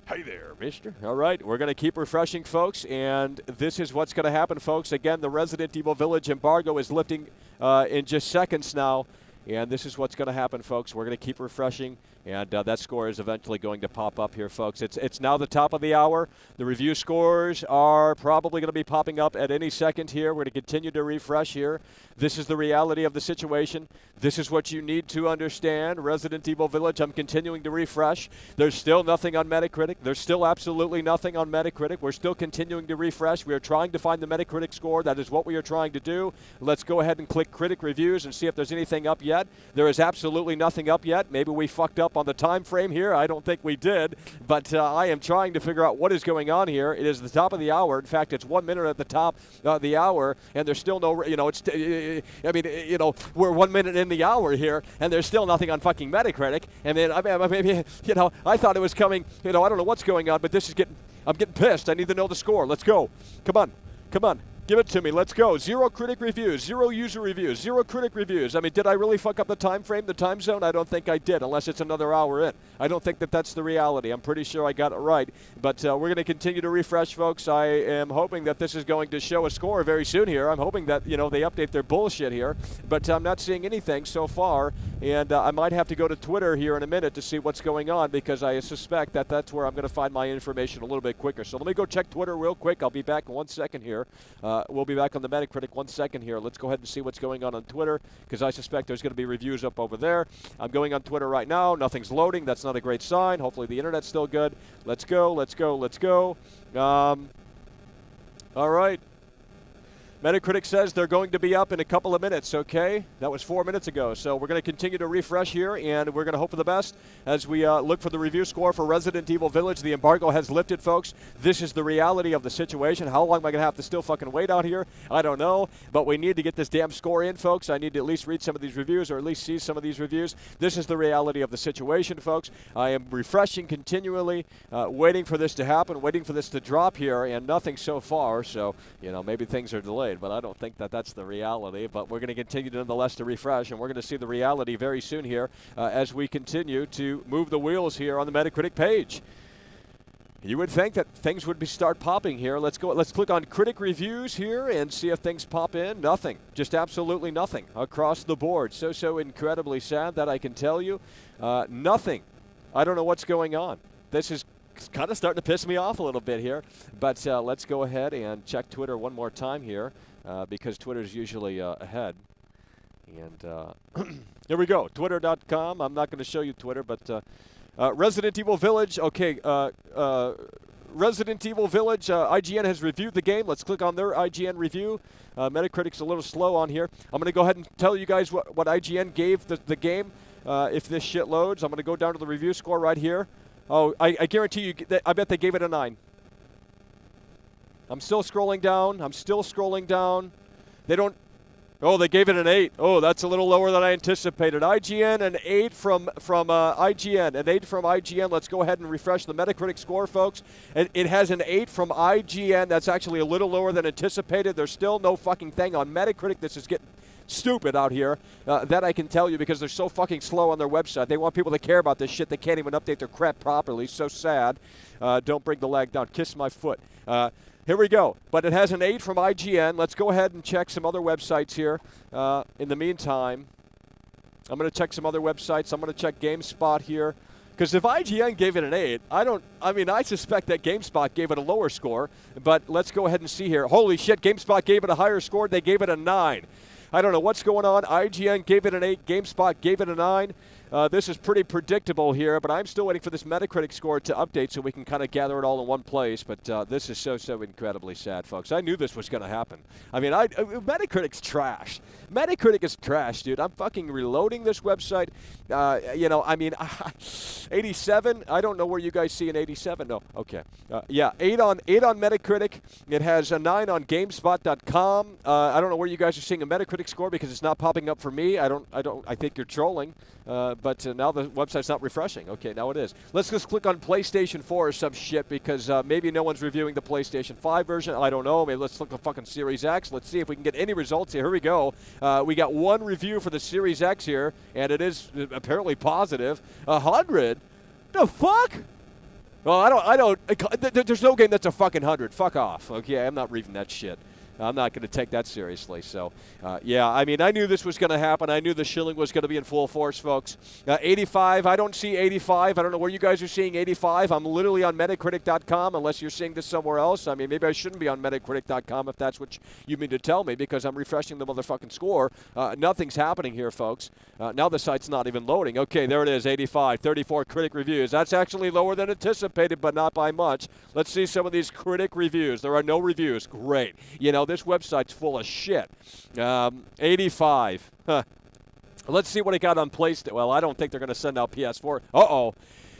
Hey there, mister. All right, we're going to keep refreshing, folks, and this is what's going to happen, folks. Again, the Resident Evil Village embargo is lifting in just seconds now, and this is what's going to happen, folks. We're going to keep refreshing. And that score is eventually going to pop up here, folks. It's now the top of the hour. The review scores are probably going to be popping up at any second here. We're going to continue to refresh here. This is the reality of the situation. This is what you need to understand. Resident Evil Village, I'm continuing to refresh. There's still nothing on Metacritic. There's still absolutely nothing on Metacritic. We're still continuing to refresh. We are trying to find the Metacritic score. That is what we are trying to do. Let's go ahead and click Critic Reviews and see if there's anything up yet. There is absolutely nothing up yet. Maybe we fucked up on the time frame here. I don't think we did, but I am trying to figure out what is going on here. It is the top of the hour. In fact, it's 1 minute at the top of the hour, and there's still no, you know, it's, I mean, you know, we're 1 minute in the hour here, and there's still nothing on fucking Metacritic. And then, I mean, maybe, you know, I thought it was coming, you know, I don't know what's going on, but this is I'm getting pissed. I need to know the score. Let's go. Come on. Come on. Give it to me. Let's go. 0 critic reviews, 0 user reviews, 0 critic reviews. I mean, did I really fuck up the time frame, the time zone? I don't think I did, unless it's another hour in. I don't think that that's the reality. I'm pretty sure I got it right. But we're going to continue to refresh, folks. I am hoping that this is going to show a score very soon here. I'm hoping that, you know, they update their bullshit here. But I'm not seeing anything so far. And I might have to go to Twitter here in a minute to see what's going on because I suspect that that's where I'm going to find my information a little bit quicker. So let me go check Twitter real quick. I'll be back in 1 second here. We'll be back on the Metacritic 1 second here. Let's go ahead and see what's going on Twitter because I suspect there's going to be reviews up over there. I'm going on Twitter right now. Nothing's loading. That's not a great sign. Hopefully the internet's still good. Let's go. Let's go. Let's go. All right. Metacritic says they're going to be up in a couple of minutes, okay? That was 4 minutes ago. So we're going to continue to refresh here, and we're going to hope for the best as we look for the review score for Resident Evil Village. The embargo has lifted, folks. This is the reality of the situation. How long am I going to have to still fucking wait out here? I don't know, but we need to get this damn score in, folks. I need to at least read some of these reviews or at least see some of these reviews. This is the reality of the situation, folks. I am refreshing continually, waiting for this to happen, waiting for this to drop here, and nothing so far. So, you know, maybe things are delayed. But I don't think that that's the reality. But we're going to continue nonetheless to refresh, and we're going to see the reality very soon here as we continue to move the wheels here on the Metacritic page. You would think that things would start popping here. Let's go. Let's click on critic reviews here and see if things pop in. Nothing. Just absolutely nothing across the board. So incredibly sad that I can tell you. Nothing. I don't know what's going on. This is it's kind of starting to piss me off a little bit here. But let's go ahead and check Twitter one more time here because Twitter's usually ahead. And here we go, twitter.com. I'm not going to show you Twitter, but Resident Evil Village. Okay, Resident Evil Village, IGN has reviewed the game. Let's click on their IGN review. Metacritic's a little slow on here. I'm going to go ahead and tell you guys what IGN gave the game. If this shit loads, I'm going to go down to the review score right here. Oh, I guarantee you, I bet they gave it a 9. I'm still scrolling down. They don't. Oh, they gave it an 8. Oh, that's a little lower than I anticipated. IGN, an 8 from IGN. An 8 from IGN. Let's go ahead and refresh the Metacritic score, folks. It has an 8 from IGN. That's actually a little lower than anticipated. There's still no fucking thing on Metacritic. This is getting stupid out here. That I can tell you because they're so fucking slow on their website. They want people to care about this shit. They can't even update their crap properly. So sad. Don't bring the lag down. Kiss my foot. Here we go. But it has an 8 from IGN. Let's go ahead and check some other websites here. In the meantime, I'm going to check some other websites. I'm going to check GameSpot here. Because if IGN gave it an 8, I suspect that GameSpot gave it a lower score. But let's go ahead and see here. Holy shit, GameSpot gave it a higher score. They gave it a 9. I don't know what's going on. IGN gave it an 8. GameSpot gave it a 9. This is pretty predictable here, but I'm still waiting for this Metacritic score to update so we can kind of gather it all in one place. But this is so incredibly sad, folks. I knew this was going to happen. I mean, Metacritic's trash. Metacritic is trash, dude. I'm fucking reloading this website. 87. I don't know where you guys see an 87. No, okay. 8 on Metacritic. It has a 9 on GameSpot.com. I don't know where you guys are seeing a Metacritic score because it's not popping up for me. I think you're trolling. But now the website's not refreshing. Okay, now it is. Let's just click on PlayStation 4 or some shit because maybe no one's reviewing the PlayStation 5 version. I don't know. Maybe let's look at fucking Series X. Let's see if we can get any results here. Here we go. We got one review for the Series X here, and it is apparently positive. 100? The fuck? Well, there's no game that's a fucking 100. Fuck off. Okay, I'm not reading that shit. I'm not going to take that seriously. So, I knew this was going to happen. I knew the shilling was going to be in full force, folks. 85, I don't see 85. I don't know where you guys are seeing 85. I'm literally on Metacritic.com unless you're seeing this somewhere else. I mean, maybe I shouldn't be on Metacritic.com if that's what you mean to tell me because I'm refreshing the motherfucking score. Nothing's happening here, folks. Now the site's not even loading. Okay, there it is, 85, 34 critic reviews. That's actually lower than anticipated, but not by much. Let's see some of these critic reviews. There are no reviews. Great. This website's full of shit. 85. Huh. Let's see what it got on PlayStation. Well, I don't think they're going to send out PS4. Uh-oh.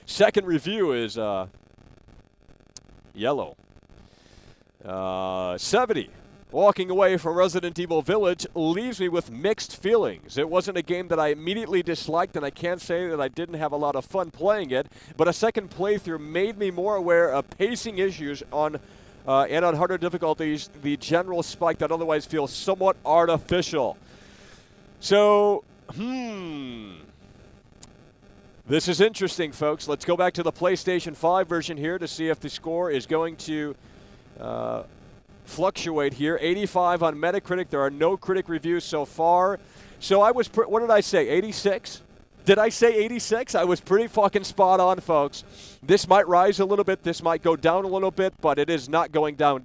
Second review is yellow. 70. Walking away from Resident Evil Village leaves me with mixed feelings. It wasn't a game that I immediately disliked, and I can't say that I didn't have a lot of fun playing it, but a second playthrough made me more aware of pacing issues and on harder difficulties, the general spike that otherwise feels somewhat artificial. So, this is interesting, folks. Let's go back to the PlayStation 5 version here to see if the score is going to fluctuate here. 85 on Metacritic. There are no critic reviews so far. So what did I say, 86? Did I say 86? I was pretty fucking spot on, folks. This might rise a little bit. This might go down a little bit, but it is not going down.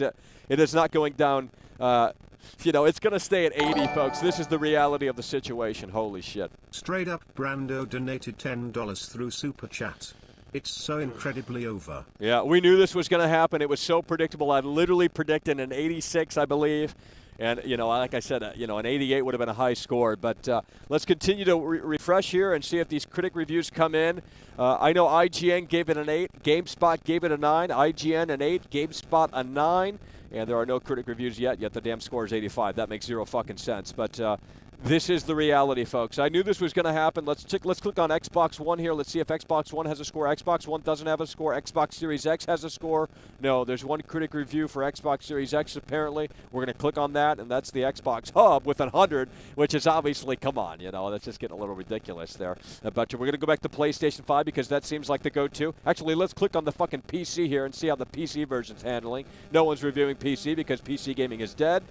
It is not going down. It's going to stay at 80, folks. This is the reality of the situation. Holy shit. Straight up Brando donated $10 through Super Chat. It's so incredibly over. Yeah, we knew this was going to happen. It was so predictable. I literally predicted an 86, I believe. And, like I said, an 88 would have been a high score. But let's continue to refresh here and see if these critic reviews come in. I know IGN gave it an 8. GameSpot gave it a 9. IGN an 8. GameSpot a 9. And there are no critic reviews yet the damn score is 85. That makes zero fucking sense. But this is the reality, folks. I knew this was going to happen. Let's click on Xbox One here. Let's see if Xbox One has a score. Xbox One doesn't have a score. Xbox Series X has a score. No, there's one critic review for Xbox Series X, apparently. We're going to click on that, and that's the Xbox Hub with 100, which is obviously, come on, that's just getting a little ridiculous there. But we're going to go back to PlayStation 5 because that seems like the go-to. Actually, let's click on the fucking PC here and see how the PC version's handling. No one's reviewing PC because PC gaming is dead.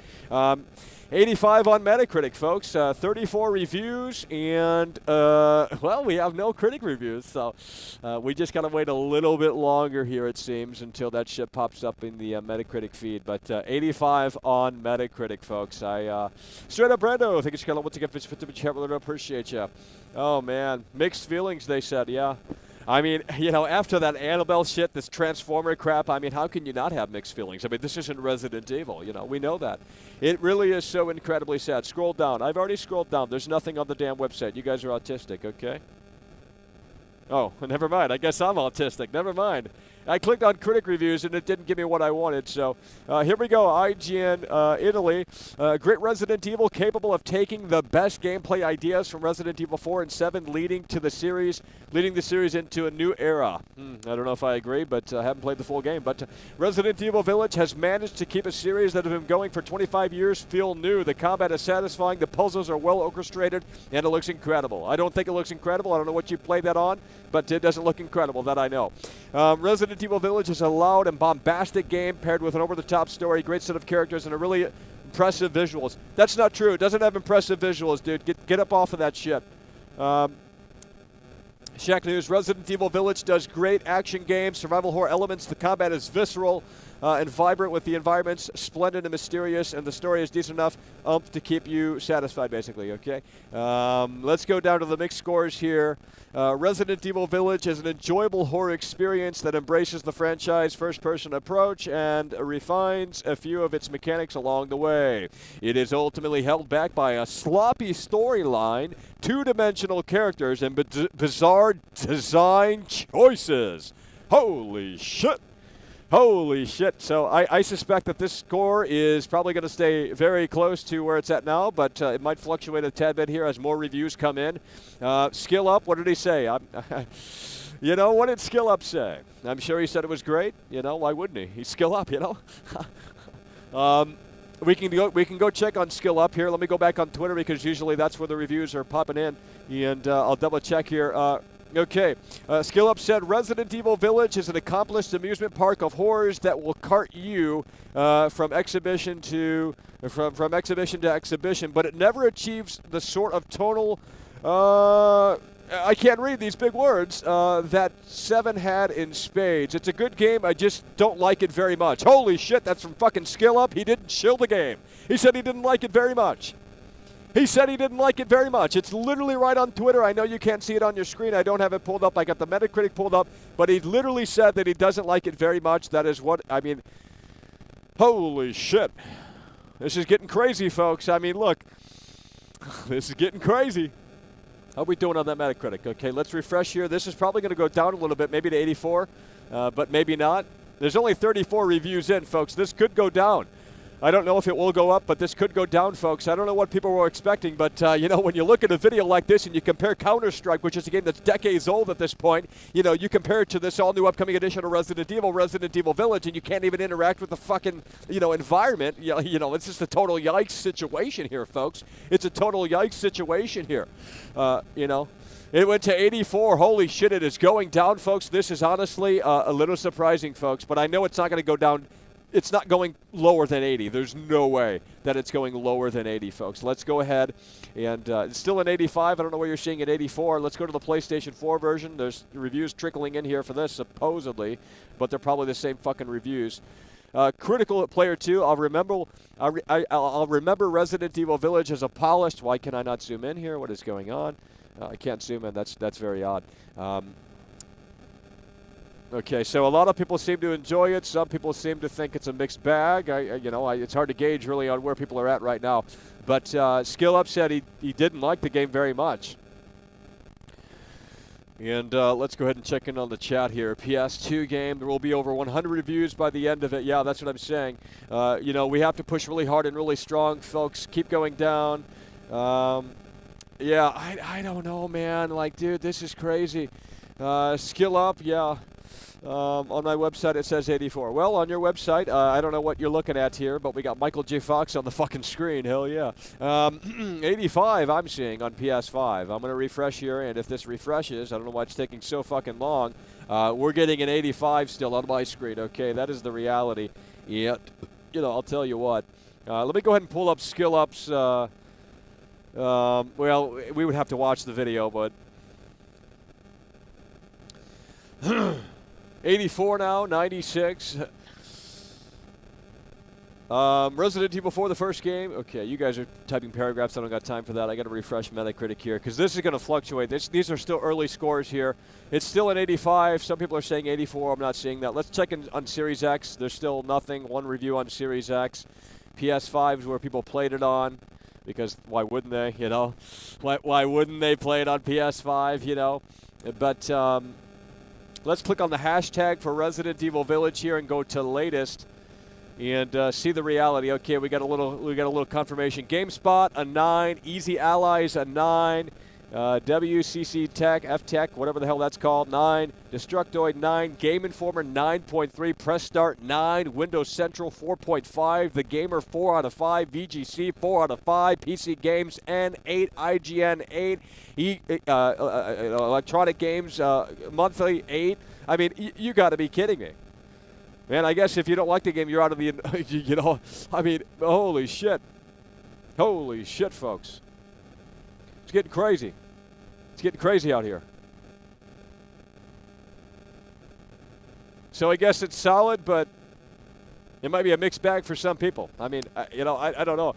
85 on Metacritic, folks. 34 reviews, and, well, we have no critic reviews, so we just got to wait a little bit longer here, it seems, until that shit pops up in the Metacritic feed. But 85 on Metacritic, folks. Straight up Brando, thank you, Scarlett. Once again, I appreciate you. Oh, man. Mixed feelings, they said, yeah. I mean, you know, after that Annabelle shit, this Transformer crap, I mean, how can you not have mixed feelings? I mean, this isn't Resident Evil, you know, we know that. It really is so incredibly sad. Scroll down. I've already scrolled down. There's nothing on the damn website. You guys are autistic, okay? Oh, never mind. I guess I'm autistic. Never mind. I clicked on critic reviews, and it didn't give me what I wanted. So here we go. IGN Italy. Great Resident Evil, capable of taking the best gameplay ideas from Resident Evil 4 and 7, leading the series into a new era. I don't know if I agree, but I haven't played the full game. But Resident Evil Village has managed to keep a series that has been going for 25 years feel new. The combat is satisfying, the puzzles are well orchestrated, and it looks incredible. I don't think it looks incredible. I don't know what you played that on, but it doesn't look incredible, that I know. Resident Evil Village is a loud and bombastic game paired with an over-the-top story, great set of characters, and a really impressive visuals. That's not true. It doesn't have impressive visuals, dude. Get up off of that shit. Shack News, Resident Evil Village does great action games, survival horror elements. The combat is visceral and vibrant, with the environments splendid and mysterious, and the story is decent enough to keep you satisfied, basically, okay? Let's go down to the mixed scores here. Resident Evil Village is an enjoyable horror experience that embraces the franchise first-person approach and refines a few of its mechanics along the way. It is ultimately held back by a sloppy storyline, two-dimensional characters, and bizarre design choices. Holy shit! Holy shit. So I suspect that this score is probably going to stay very close to where it's at now, but it might fluctuate a tad bit here as more reviews come in. Skill Up, what did he say? You know, what did Skill Up say? I'm sure he said it was great. You know, why wouldn't he? He's Skill Up, you know? We can go check on Skill Up here. Let me go back on Twitter because usually that's where the reviews are popping in, and I'll double check here. Okay, Skill Up said Resident Evil Village is an accomplished amusement park of horrors that will cart you from exhibition to exhibition, but it never achieves the sort of tonal. I can't read these big words that 7 had in spades. It's a good game. I just don't like it very much. Holy shit, that's from fucking Skill Up. He didn't chill the game. He said he didn't like it very much. He said he didn't like it very much. It's literally right on Twitter. I know you can't see it on your screen. I don't have it pulled up. I got the Metacritic pulled up. But he literally said that he doesn't like it very much. That is what, I mean, holy shit. This is getting crazy, folks. I mean, look, this is getting crazy. How are we doing on that Metacritic? Okay, let's refresh here. This is probably going to go down a little bit, maybe to 84, but maybe not. There's only 34 reviews in, folks. This could go down. I don't know if it will go up, but this could go down, folks. I don't know what people were expecting, but, you know, when you look at a video like this and you compare Counter-Strike, which is a game that's decades old at this point, you know, you compare it to this all-new upcoming edition of Resident Evil Village, and you can't even interact with the fucking, you know, environment. You know, it's just a total yikes situation here, folks. It's a total yikes situation here, you know. It went to 84. Holy shit, it is going down, folks. This is honestly a little surprising, folks, but I know it's not going to go down. It's not going lower than 80. There's no way that it's going lower than 80, folks. Let's go ahead. And it's still an 85. I don't know where you're seeing it 84. Let's go to the PlayStation 4 version. There's reviews trickling in here for this, supposedly, but they're probably the same fucking reviews. Critical at Player 2. I'll remember Resident Evil Village as a polished. Why can I not zoom in here? What is going on? I can't zoom in. That's very odd. Okay, so a lot of people seem to enjoy it. Some people seem to think it's a mixed bag. It's hard to gauge really on where people are at right now. But Skill Up said he didn't like the game very much. And let's go ahead and check in on the chat here. PS2 game, there will be over 100 reviews by the end of it. Yeah, that's what I'm saying. You know, we have to push really hard and really strong, folks. Keep going down. Yeah, I don't know, man. Like, dude, this is crazy. Skill Up, yeah. On my website, it says 84. Well, on your website, I don't know what you're looking at here, but we got Michael J. Fox on the fucking screen. Hell yeah. 85 I'm seeing on PS5. I'm going to refresh here, and if this refreshes, I don't know why it's taking so fucking long, we're getting an 85 still on my screen. Okay, that is the reality. Yeah, you know, I'll tell you what. Let me go ahead and pull up Skill Up's Well, we would have to watch the video, but 84 now, 96. Resident Evil 4, the first game. Okay, you guys are typing paragraphs. I don't got time for that. I got to refresh Metacritic here because this is going to fluctuate. These are still early scores here. It's still an 85. Some people are saying 84. I'm not seeing that. Let's check in on Series X. There's still nothing. One review on Series X. PS5 is where people played it on because why wouldn't they, you know? Why wouldn't they play it on PS5, you know? But let's click on the hashtag for Resident Evil Village here and go to latest. And see the reality. Okay, we got a little confirmation. GameSpot a 9, Easy Allies a 9, WCC Tech, F-Tech, whatever the hell that's called, 9, Destructoid 9, Game Informer 9.3, Press Start 9, Windows Central 4.5, The Gamer 4 out of 5, VGC 4 out of 5, PC Games N8, IGN 8, Electronic Games Monthly 8. I mean, you got to be kidding me. Man, I guess if you don't like the game, you're out of the, you know, I mean, holy shit. Holy shit, folks. It's getting crazy. It's getting crazy out here. So I guess it's solid, but it might be a mixed bag for some people. I mean, you know, I don't know.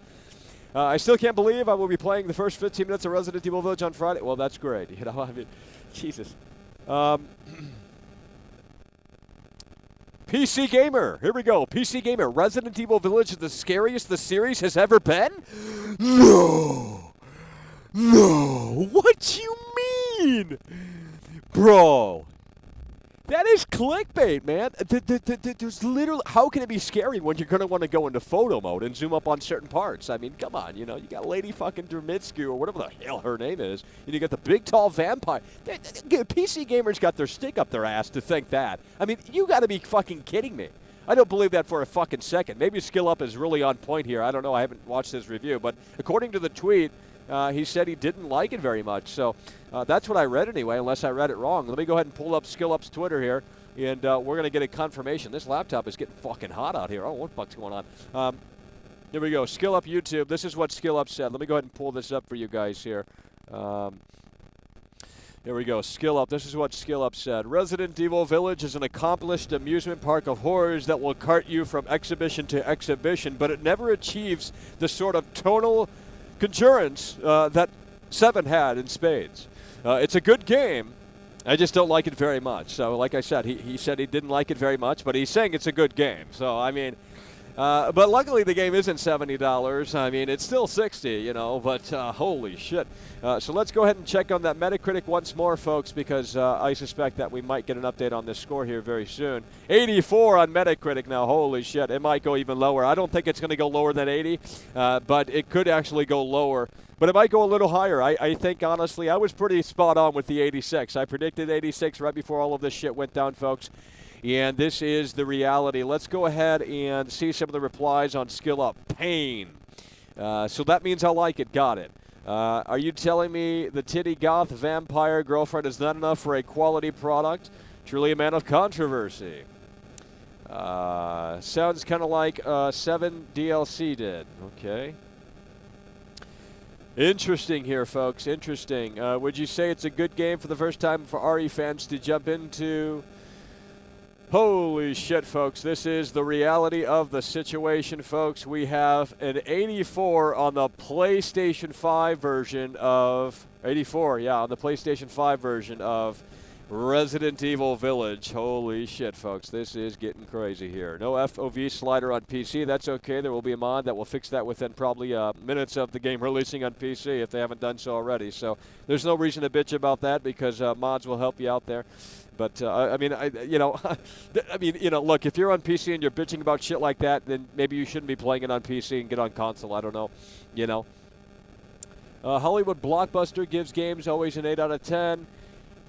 I still can't believe I will be playing the first 15 minutes of Resident Evil Village on Friday. Well, that's great. You know, I mean, Jesus. PC Gamer, here we go. PC Gamer, Resident Evil Village is the scariest the series has ever been? No. What you mean? Bro, that is clickbait, man. There's literally, how can it be scary when you're going to want to go into photo mode and zoom up on certain parts? I mean, come on, you know, you got Lady fucking Dermitsky or whatever the hell her name is, and you got the big tall vampire. PC gamers got their stick up their ass to think that. I mean, you got to be fucking kidding me. I don't believe that for a fucking second. Maybe Skill Up is really on point here. I don't know. I haven't watched his review, but according to the tweet, he said he didn't like it very much. So that's what I read anyway, unless I read it wrong. Let me go ahead and pull up Skill Up's Twitter here, and we're going to get a confirmation. This laptop is getting fucking hot out here. Oh, what the fuck's going on? Here we go. Skill Up YouTube. This is what Skill Up said. Let me go ahead and pull this up for you guys here. Here we go. Skill Up. This is what Skill Up said. Resident Evil Village is an accomplished amusement park of horrors that will cart you from exhibition to exhibition, but it never achieves the sort of tonal conjurance that 7 had in spades. It's a good game. I just don't like it very much. So, like I said, he said he didn't like it very much, but he's saying it's a good game. So, I mean, but luckily the game isn't $70. I mean, it's still $60, you know, but holy shit. So let's go ahead and check on that Metacritic once more, folks, because I suspect that we might get an update on this score here very soon. 84 on Metacritic now. Holy shit. It might go even lower. I don't think it's going to go lower than 80, but it could actually go lower. But it might go a little higher. I think, honestly, I was pretty spot on with the 86. I predicted 86 right before all of this shit went down, folks. And this is the reality. Let's go ahead and see some of the replies on Skill Up. Pain. So that means I like it. Got it. Are you telling me the titty goth vampire girlfriend is not enough for a quality product? Truly a man of controversy. Sounds kind of like 7 DLC did. Okay. Interesting here, folks. Interesting. Would you say it's a good game for the first time for RE fans to jump into? Holy shit, folks. This is the reality of the situation, folks. We have an 84 on the PlayStation 5 version of... 84, yeah, on the PlayStation 5 version of Resident Evil Village. Holy shit, folks. This is getting crazy here. No FOV slider on PC. That's okay. There will be a mod that will fix that within probably minutes of the game releasing on PC if they haven't done so already. So there's no reason to bitch about that because mods will help you out there. But, I mean, look, if you're on PC and you're bitching about shit like that, then maybe you shouldn't be playing it on PC and get on console. I don't know, you know. Hollywood Blockbuster gives games always an 8 out of 10.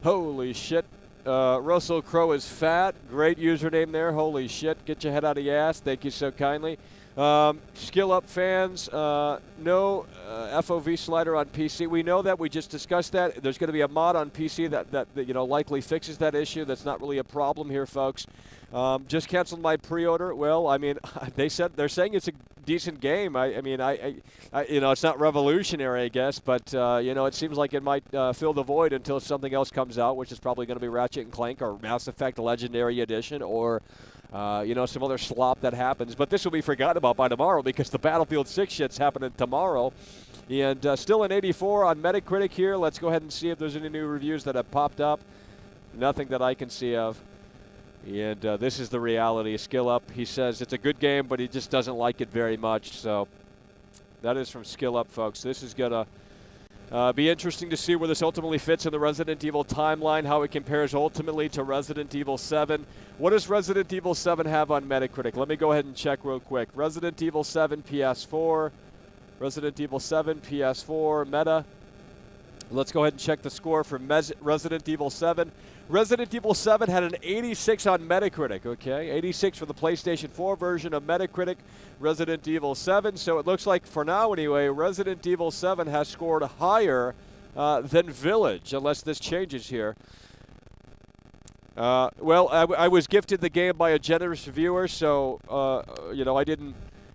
Holy shit. Russell Crowe is fat. Great username there. Holy shit. Get your head out of your ass. Thank you so kindly. Skill Up fans, no FOV slider on PC. We know that. We just discussed that. There's going to be a mod on PC that likely fixes that issue. That's not really a problem here, folks. Just canceled my pre-order. Well, I mean, they're saying it's a decent game. I mean, it's not revolutionary, I guess, but it seems like it might fill the void until something else comes out, which is probably going to be Ratchet and Clank or Mass Effect Legendary Edition or some other slop that happens. But this will be forgotten about by tomorrow because the Battlefield 6 shit's happening tomorrow. And still an 84 on Metacritic here. Let's go ahead and see if there's any new reviews that have popped up. Nothing that I can see of. And this is the reality. Skill Up, he says it's a good game, but he just doesn't like it very much. So that is from Skill Up, folks. This is going to be interesting to see where this ultimately fits in the Resident Evil timeline, how it compares ultimately to Resident Evil 7. What does Resident Evil 7 have on Metacritic? Let me go ahead and check real quick. Resident Evil 7 PS4. Resident Evil 7 PS4 Meta. Let's go ahead and check the score for Resident Evil 7. Resident Evil 7 had an 86 on Metacritic, okay? 86 for the PlayStation 4 version of Metacritic, Resident Evil 7. So it looks like, for now anyway, Resident Evil 7 has scored higher than Village, unless this changes here. Well, I was gifted the game by a generous viewer, so,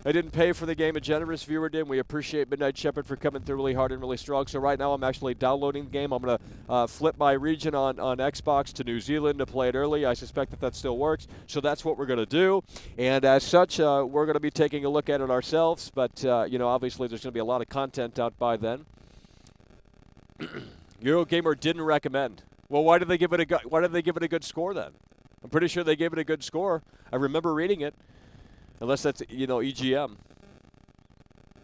I didn't pay for the game. A generous viewer did. We appreciate Midnight Shepherd for coming through really hard and really strong. So right now I'm actually downloading the game. I'm going to flip my region on Xbox to New Zealand to play it early. I suspect that still works. So that's what we're going to do. And as such, we're going to be taking a look at it ourselves. But, obviously there's going to be a lot of content out by then. Eurogamer didn't recommend. Well, why did they give it a good score then? I'm pretty sure they gave it a good score. I remember reading it. Unless that's, EGM.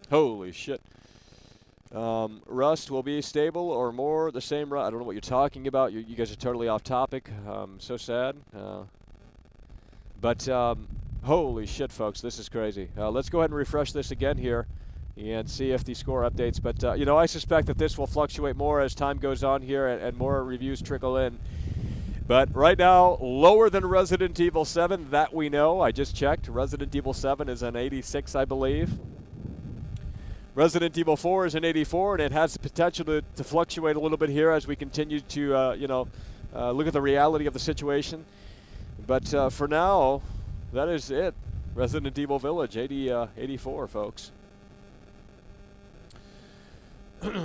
Holy shit. Rust will be stable or more the same. I don't know what you're talking about. You guys are totally off topic. So sad. But holy shit, folks. This is crazy. Let's go ahead and refresh this again here and see if the score updates. But, I suspect that this will fluctuate more as time goes on here and more reviews trickle in. But right now, lower than Resident Evil 7, that we know. I just checked. Resident Evil 7 is an 86, I believe. Resident Evil 4 is an 84, and it has the potential to fluctuate a little bit here as we continue to, look at the reality of the situation. But for now, that is it. Resident Evil Village, 84, folks.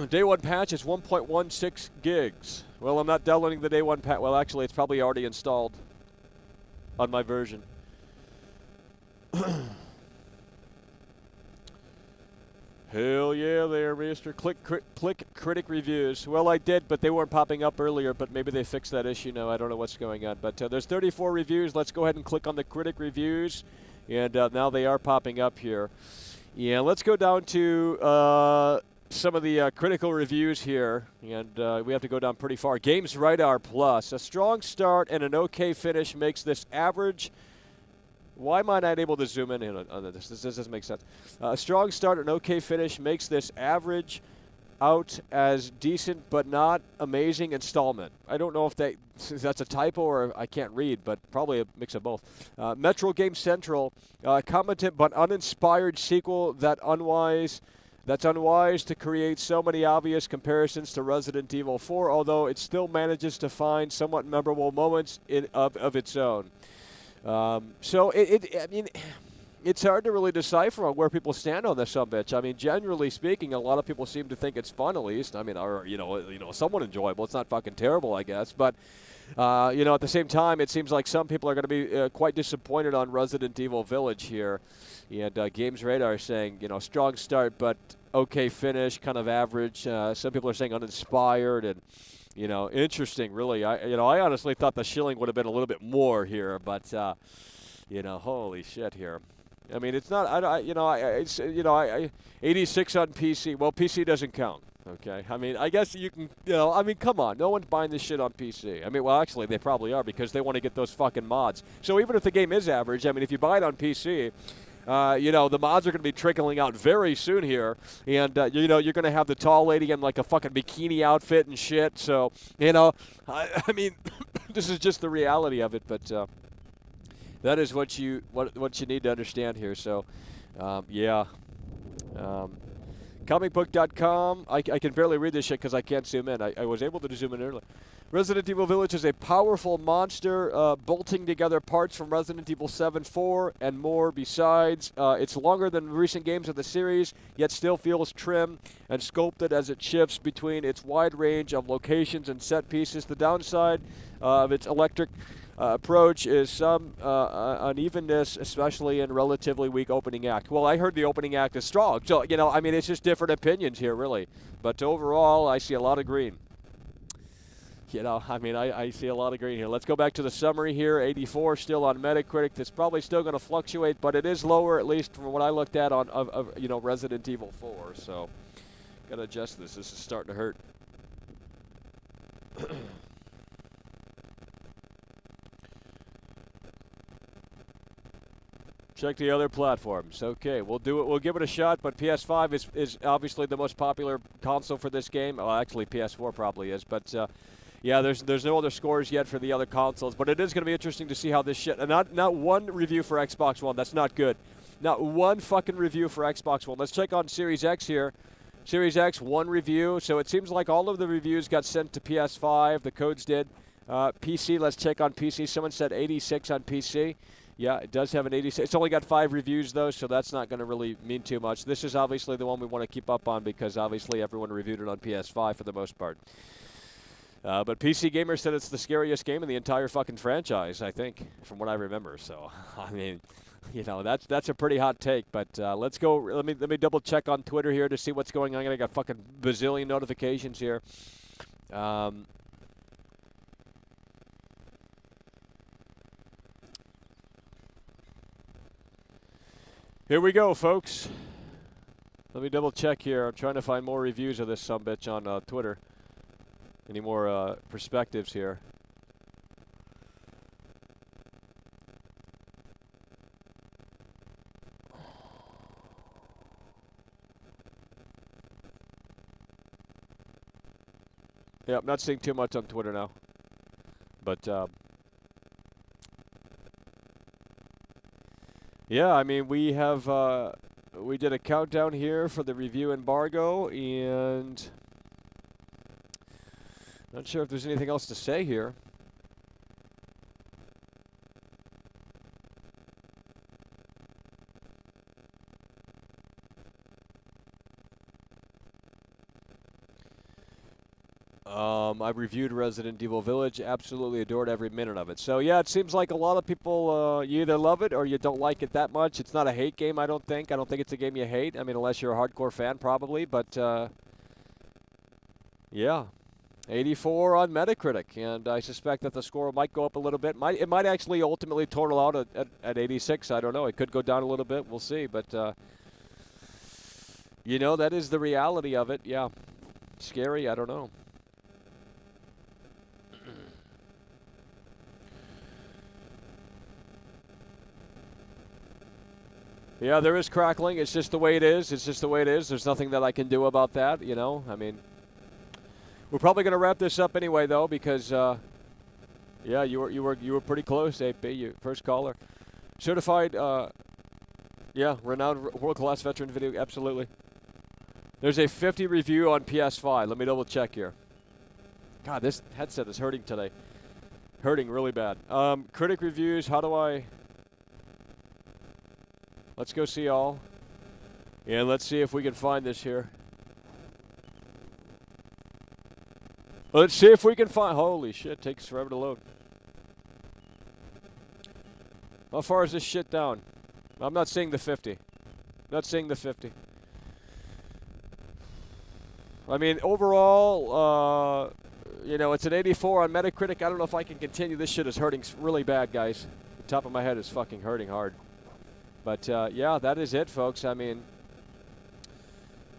Day 1 patch is 1.16 gigs. Well, I'm not downloading the Day 1 patch. Well, actually, it's probably already installed on my version. Hell yeah there, Mr. Click Critic Reviews. Well, I did, but they weren't popping up earlier, but maybe they fixed that issue now. I don't know what's going on. But there's 34 reviews. Let's go ahead and click on the Critic Reviews. And now they are popping up here. Yeah, let's go down to some of the critical reviews here, and we have to go down pretty far. Games Radar Plus. A strong start and an okay finish makes this average. Why am I not able to zoom in on this? This doesn't make sense. A strong start and okay finish makes this average out as decent but not amazing installment. I don't know if that's a typo or I can't read, but probably a mix of both. Metro Game Central. Competent but uninspired sequel that's unwise to create so many obvious comparisons to Resident Evil 4, although it still manages to find somewhat memorable moments of its own. So I mean, it's hard to really decipher on where people stand on this sumbitch. I mean, generally speaking, a lot of people seem to think it's fun, at least. I mean, or somewhat enjoyable. It's not fucking terrible, I guess, but. At the same time, it seems like some people are going to be quite disappointed on Resident Evil Village here. And Games Radar is saying, strong start, but okay finish, kind of average. Some people are saying uninspired and, interesting, really. I honestly thought the shilling would have been a little bit more here, but, holy shit here. I mean, it's not, 86 on PC. Well, PC doesn't count. Okay, I mean, I guess you can, come on. No one's buying this shit on PC. I mean, well, actually, they probably are because they want to get those fucking mods. So even if the game is average, I mean, if you buy it on PC, the mods are going to be trickling out very soon here. And, you're going to have the tall lady in, like, a fucking bikini outfit and shit. So, I mean, this is just the reality of it. But That is what you need to understand here. So, yeah. Comicbook.com. I can barely read this shit because I can't zoom in. I was able to zoom in earlier. Resident Evil Village is a powerful monster bolting together parts from Resident Evil 7, 4, and more besides. It's longer than recent games of the series, yet still feels trim and sculpted as it shifts between its wide range of locations and set pieces. The downside of its electric approach is some unevenness, especially in relatively weak opening act. Well, I heard the opening act is strong, so, you know, I mean, it's just different opinions here, really. But overall, I see a lot of green. You know, I mean, I see a lot of green here. Let's go back to the summary here. 84 still on Metacritic. That's probably still going to fluctuate, but it is lower, at least from what I looked at on, you know, Resident Evil 4. So, got to adjust this. This is starting to hurt. Check the other platforms. Okay, we'll do it. We'll give it a shot. But PS5 is obviously the most popular console for this game. Well, actually, PS4 probably is. But yeah, there's no other scores yet for the other consoles. But it is going to be interesting to see how this shit. And not one review for Xbox One. That's not good. Not one fucking review for Xbox One. Let's check on Series X here. Series X, one review. So it seems like all of the reviews got sent to PS5. The codes did. PC. Let's check on PC. Someone said 86 on PC. Yeah, it does have an 86. It's only got 5 reviews, though, so that's not going to really mean too much. This is obviously the one we want to keep up on because obviously everyone reviewed it on PS5 for the most part. But PC Gamer said it's the scariest game in the entire fucking franchise, I think, from what I remember. So, I mean, you know, that's a pretty hot take. But let's go. Let me double check on Twitter here to see what's going on. I got fucking bazillion notifications here. Here we go, folks. Let me double check here. I'm trying to find more reviews of this sumbitch on Twitter. Any more perspectives here? Yeah, I'm not seeing too much on Twitter now. But yeah, I mean, we have, we did a countdown here for the review embargo, and not sure if there's anything else to say here. I reviewed Resident Evil Village, absolutely adored every minute of it. So yeah, it seems like a lot of people, you either love it or you don't like it that much. It's not a hate game, I don't think. I don't think it's a game you hate. I mean, unless you're a hardcore fan, probably. But yeah, 84 on Metacritic, and I suspect that the score might go up a little bit. It might actually ultimately total out at 86. I don't know. It could go down a little bit. We'll see. But you know, that is the reality of it. Yeah, scary. I don't know. Yeah, there is crackling. It's just the way it is. It's just the way it is. There's nothing that I can do about that, you know. I mean, we're probably going to wrap this up anyway, though, because yeah, you were pretty close, AP. You first caller, certified. Yeah, renowned world-class veteran video. Absolutely. There's a 50 review on PS5. Let me double check here. God, this headset is hurting today. Hurting really bad. Critic reviews. How do I? Let's go see all. And let's see if we can find this here. Let's see if we can find. Holy shit, it takes forever to load. How far is this shit down? I'm not seeing the 50. Not seeing the 50. I mean, overall, you know, it's an 84 on Metacritic. I don't know if I can continue. This shit is hurting really bad, guys. The top of my head is fucking hurting hard. But, yeah, that is it, folks. I mean,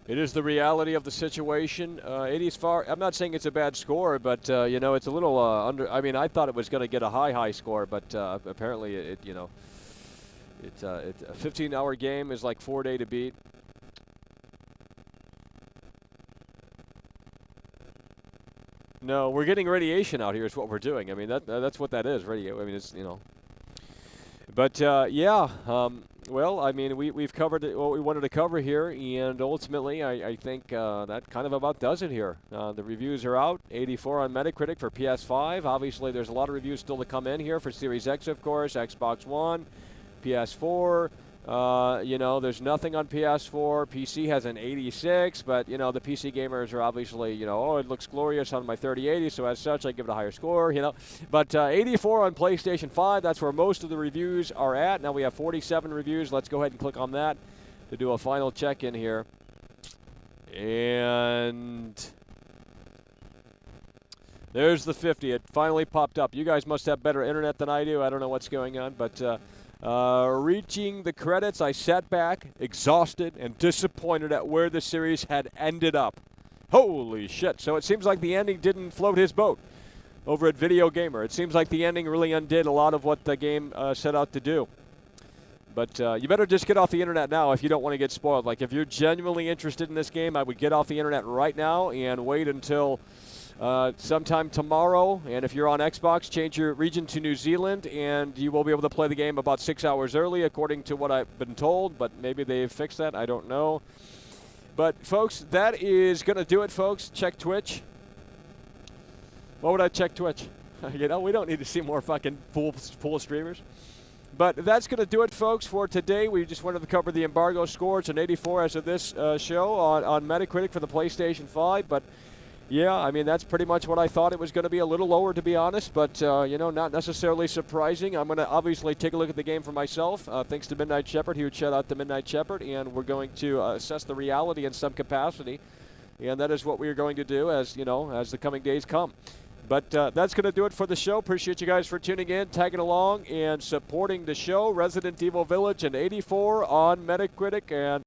it is the reality of the situation. 80's far. I'm not saying it's a bad score, but, you know, it's a little under. I mean, I thought it was going to get a high score, but apparently it, you know, it's a 15-hour game is like 4 days to beat. No, we're getting radiation out here is what we're doing. I mean, that's what that is, radio. I mean, it's, you know. But yeah, well, I mean, we've covered what we wanted to cover here, and ultimately, I think that kind of about does it here. The reviews are out, 84 on Metacritic for PS5. Obviously, there's a lot of reviews still to come in here for Series X, of course, Xbox One, PS4. You know, there's nothing on PS4. PC has an 86, but, you know, the PC gamers are obviously, you know, oh, it looks glorious on my 3080, so as such, I give it a higher score, you know. But 84 on PlayStation 5, that's where most of the reviews are at. Now we have 47 reviews. Let's go ahead and click on that to do a final check-in here. And there's the 50. It finally popped up. You guys must have better internet than I do. I don't know what's going on, but reaching the credits, I sat back, exhausted and disappointed at where the series had ended up. Holy shit. So it seems like the ending didn't float his boat over at Video Gamer. It seems like the ending really undid a lot of what the game set out to do. But you better just get off the internet now if you don't want to get spoiled. Like, if you're genuinely interested in this game, I would get off the internet right now and wait until sometime tomorrow. And if you're on Xbox, change your region to New Zealand, and you will be able to play the game about 6 hours early, according to what I've been told. But maybe they've fixed that. I don't know. But, folks, that is going to do it, folks. Check Twitch. What would I check Twitch? You know, we don't need to see more fucking full streamers. But that's going to do it, folks, for today. We just wanted to cover the embargo score. It's an 84 as of this show on Metacritic for the PlayStation 5. But, yeah, I mean, that's pretty much what I thought. It was going to be a little lower, to be honest. But, you know, not necessarily surprising. I'm going to obviously take a look at the game for myself. Thanks to Midnight Shepherd. Huge shout out to Midnight Shepherd. And we're going to assess the reality in some capacity. And that is what we are going to do as, you know, as the coming days come. But that's going to do it for the show. Appreciate you guys for tuning in, tagging along, and supporting the show. Resident Evil Village and 84 on Metacritic. And